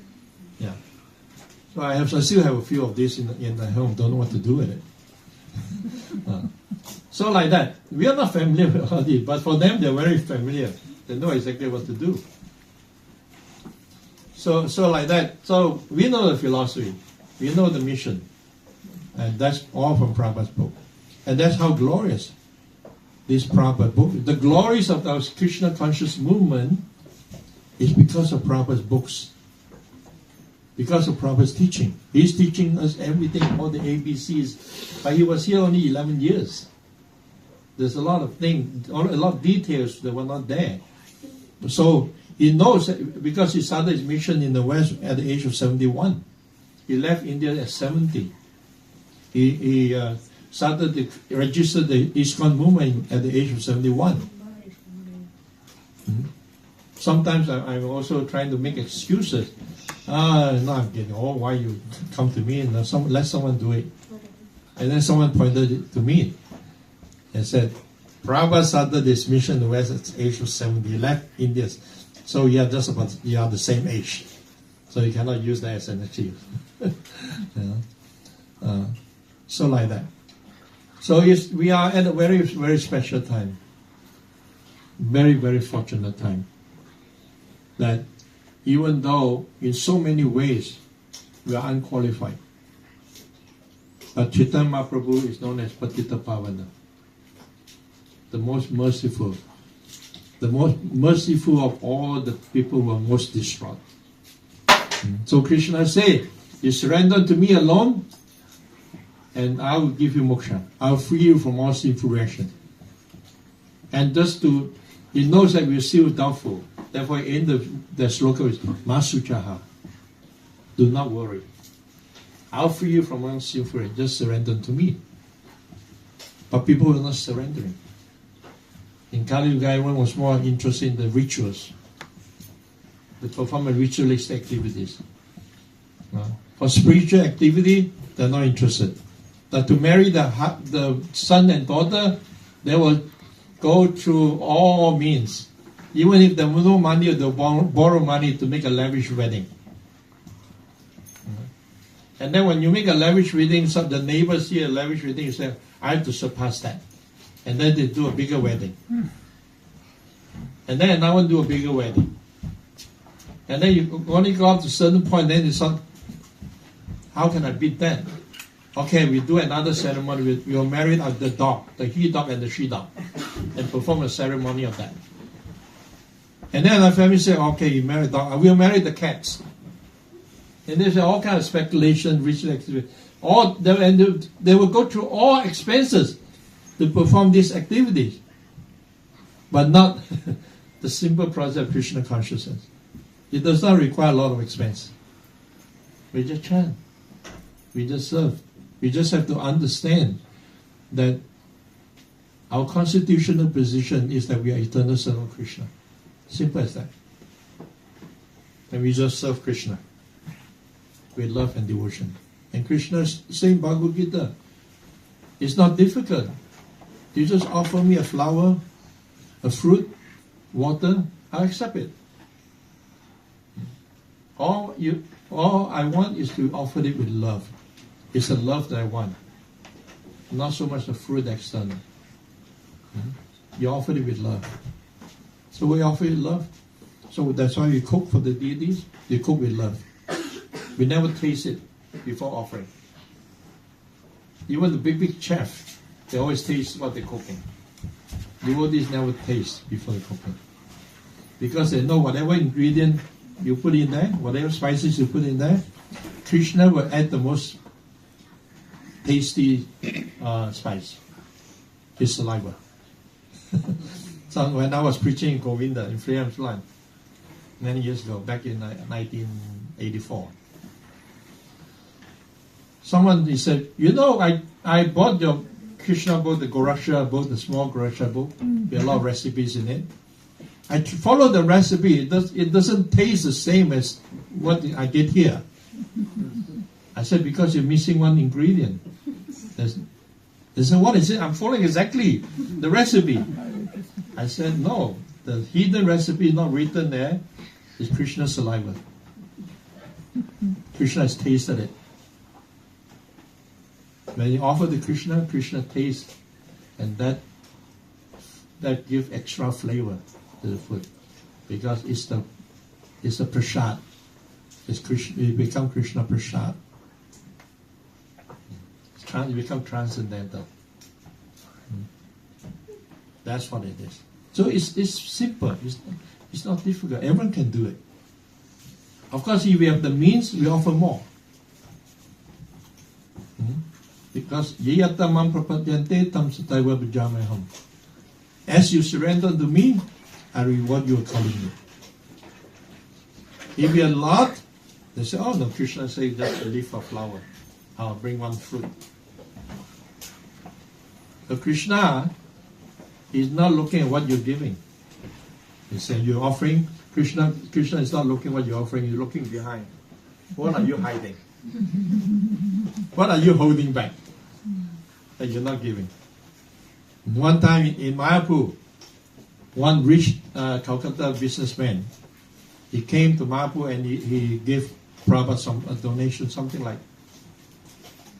Yeah. So I still have a few of these in the home. Don't know what to do with it. So like that, we are not familiar with all this, but for them they're very familiar. They know exactly what to do. So like that. So we know the philosophy, we know the mission, and that's all from Prabhupada's book, and that's how glorious this Prabhupada book. The glories of our Krishna conscious movement is because of Prabhupada's books, because of Prabhupada's teaching. He's teaching us everything, all the ABCs, but he was here only 11 years. There's a lot of things, a lot of details that were not there. So he knows, because he started his mission in the West at the age of 71. He left India at 70. He registered the ISKCON movement at the age of 71. Sometimes I'm also trying to make excuses. No, I'm getting old. Why you come to me and let someone do it? And then someone pointed it to me and said, Prabhupada started this mission in the West at the age of 70. He left India. So you are the same age. So you cannot use that as an excuse. So like that. So we are at a very, very special time. Very, very fortunate time. That even though in so many ways we are unqualified, but Chaitanya Mahaprabhu is known as Patita Pavana, the most merciful of all the people who are most distraught. So Krishna said, you surrender to me alone, and I will give you moksha. I will free you from all sinful reaction. And just to, he knows that we're still doubtful. Therefore, in the sloka is Masuchaha. Do not worry. I'll free you from all suffering. Just surrender to me. But people were not surrendering. In Kaliyuga, everyone was more interested in the rituals, to perform ritualistic activities. For spiritual activity, they're not interested. But to marry the son and daughter, they will go through all means. Even if they have no money, they'll borrow money to make a lavish wedding. And then when you make a lavish wedding, so the neighbors see a lavish wedding, you say, I have to surpass that. And then they do a bigger wedding. And then another one do a bigger wedding. And then you only go up to a certain point, then you say, how can I beat that? Okay, we do another ceremony. We'll marry the dog, the he dog and the she dog, and perform a ceremony of that. And then our family say, okay, you marry the dog, we'll marry the cats. And there's all kind of speculation, ritual activity. They will go through all expenses to perform these activities, but not the simple process of Krishna consciousness. It does not require a lot of expense. We just chant. We just serve. We just have to understand that our constitutional position is that we are eternal son of Krishna. Simple as that. And we just serve Krishna with love and devotion. And Krishna saying Bhagavad Gita, it's not difficult. You just offer me a flower, a fruit, water, I accept it. All I want is to offer it with love. It's the love that I want, not so much the fruit external. You offer it with love. So we offer it love. So that's why we cook for the deities. We cook with love. We never taste it before offering. Even the big chef, they always taste what they're cooking. Devotees never taste before the cooking, because they know whatever ingredient you put in there, whatever spices you put in there, Krishna will add the most tasty spice, his saliva. So when I was preaching in Govinda in Freedom's Land many years ago, back in 1984, he said, you know, I bought your Krishna book, the Gauranga book, the small Gauranga book. There are a lot of recipes in it. I follow the recipe. It doesn't taste the same as what I did here. I said, because you're missing one ingredient. They said, what is it? I'm following exactly the recipe. I said, no, the hidden recipe not written there is Krishna's saliva. Krishna has tasted it. When you offer to Krishna, Krishna tastes, and that gives extra flavor to the food, because it's the prasad. It's Krishna. It becomes Krishna prasad. It becomes transcendental. That's what it is. So it's simple. It's not difficult. Everyone can do it. Of course, if we have the means, we offer more. Because yayatamam prapadyante tam sataiva bhajameham. As you surrender to me, I reward you accordingly. If you are lot, they say, oh no, Krishna says just a leaf of flower. I'll bring one fruit. So Krishna is not looking at what you're giving. He said, you're offering, Krishna is not looking at what you're offering, he's looking behind. What are you hiding? What are you holding back that you're not giving? One time in Mayapur, one rich Calcutta businessman, he came to Mayapur and he gave Prabhupada a donation, something like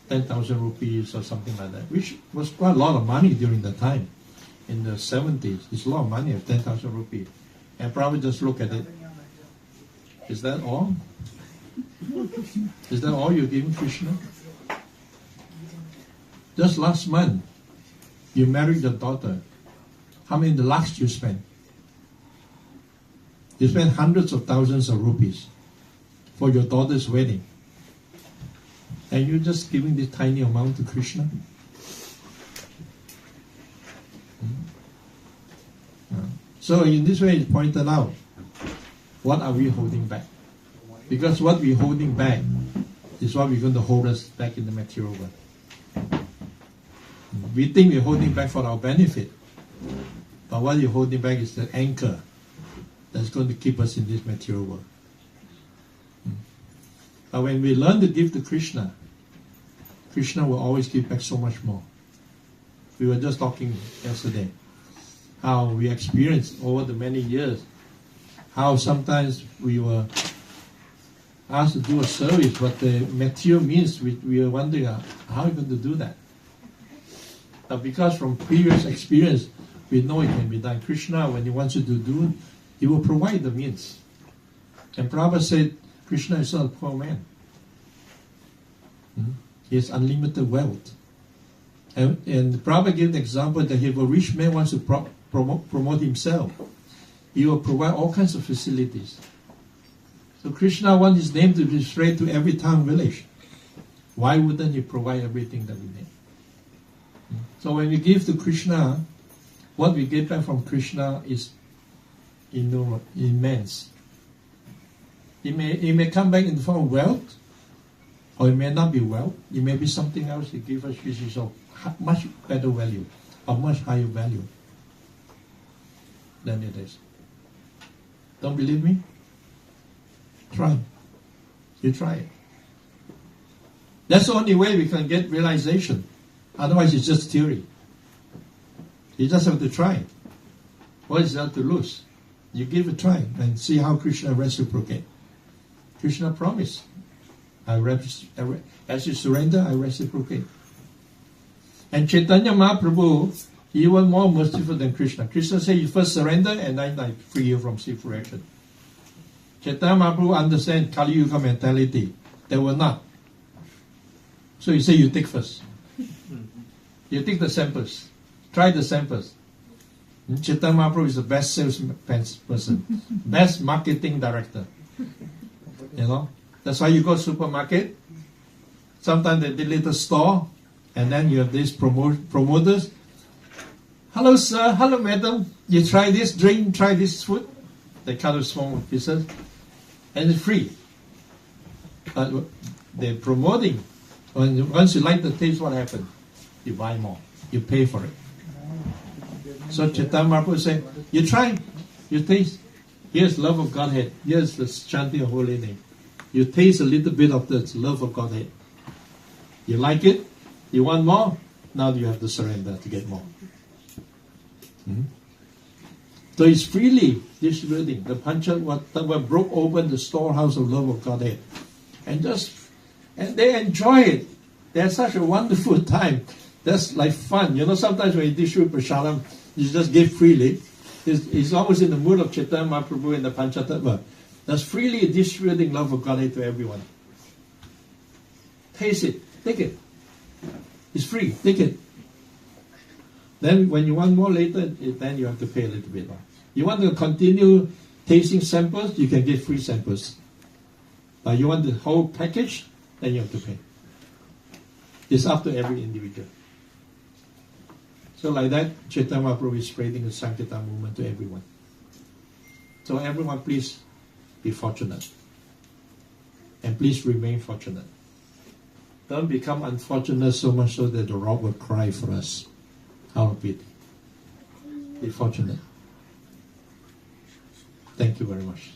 10,000 rupees or something like that, which was quite a lot of money during that time. In the 70s, it's a lot of money, 10,000 rupees. And Prabhupada just look at it. Is that all? Is that all you're giving Krishna? Just last month, you married your daughter. How many lakhs you spent? You spent hundreds of thousands of rupees for your daughter's wedding. And you're just giving this tiny amount to Krishna? So in this way, it's pointed out, what are we holding back? Because what we're holding back is what we're going to hold us back in the material world. We think we're holding back for our benefit, but what you're holding back is the anchor that's going to keep us in this material world. But when we learn to give to Krishna, Krishna will always give back so much more. We were just talking yesterday how we experienced over the many years how sometimes we were asked to do a service, but the material means we were wondering how are we going to do that. But because from previous experience, we know it can be done. Krishna, when he wants you to do, he will provide the means. And Prabhu said, Krishna is not a poor man. He has unlimited wealth. And Prabhu gave the example that if a rich man wants to promote himself, he will provide all kinds of facilities. So Krishna wants his name to be spread to every town, village. Why wouldn't he provide everything that we need? So when we give to Krishna, what we get back from Krishna is immense. It may come back in the form of wealth, or it may not be wealth. It may be something else he gives us which is of much better value, of much higher value than it is. Don't believe me? Try. You try it. That's the only way we can get realization. Otherwise, it's just theory. You just have to try. What is there to lose? You give it a try and see how Krishna reciprocate. Krishna promised, as you surrender, I reciprocate. And Chaitanya Mahaprabhu, even more merciful than Krishna. Krishna said, you first surrender and then I free you from separation. Chaitanya Mahaprabhu understands Kaliyuga mentality. They will not. So he said, you take first. You take the samples. Try the samples. Chaitanya Mahaprabhu is the best salesperson, best marketing director. You know, that's why you go to supermarket. Sometimes they did little store, and then you have these promoters. Hello, sir. Hello, madam. You try this drink, try this food. They cut a small pieces, and it's free. But they're promoting. Once you like the taste, what happens? You buy more. You pay for it. So Chaitanya Mahaprabhu said, you try, you taste. Here's love of Godhead. Here's the chanting of holy name. You taste a little bit of the love of Godhead. You like it? You want more? Now you have to surrender to get more. So it's freely distributing. The Panchatattva broke open the storehouse of love of Godhead. And they enjoy it. They had such a wonderful time. That's like fun. You know, sometimes when you distribute prasadam, you just give freely. He's always in the mood of Chaitanya Mahaprabhu in the Panchatattva. That's freely distributing love of Godhead to everyone. Taste it. Take it. It's free. Take it. Then when you want more later, then you have to pay a little bit more. You want to continue tasting samples, you can get free samples. But you want the whole package, then you have to pay. It's up to every individual. So like that, Chaitanya Mahaprabhu is spreading the Sankirtan movement to everyone. So everyone, please be fortunate. And please remain fortunate. Don't become unfortunate so much so that the rock will cry for us out of pity. Be fortunate. Thank you very much.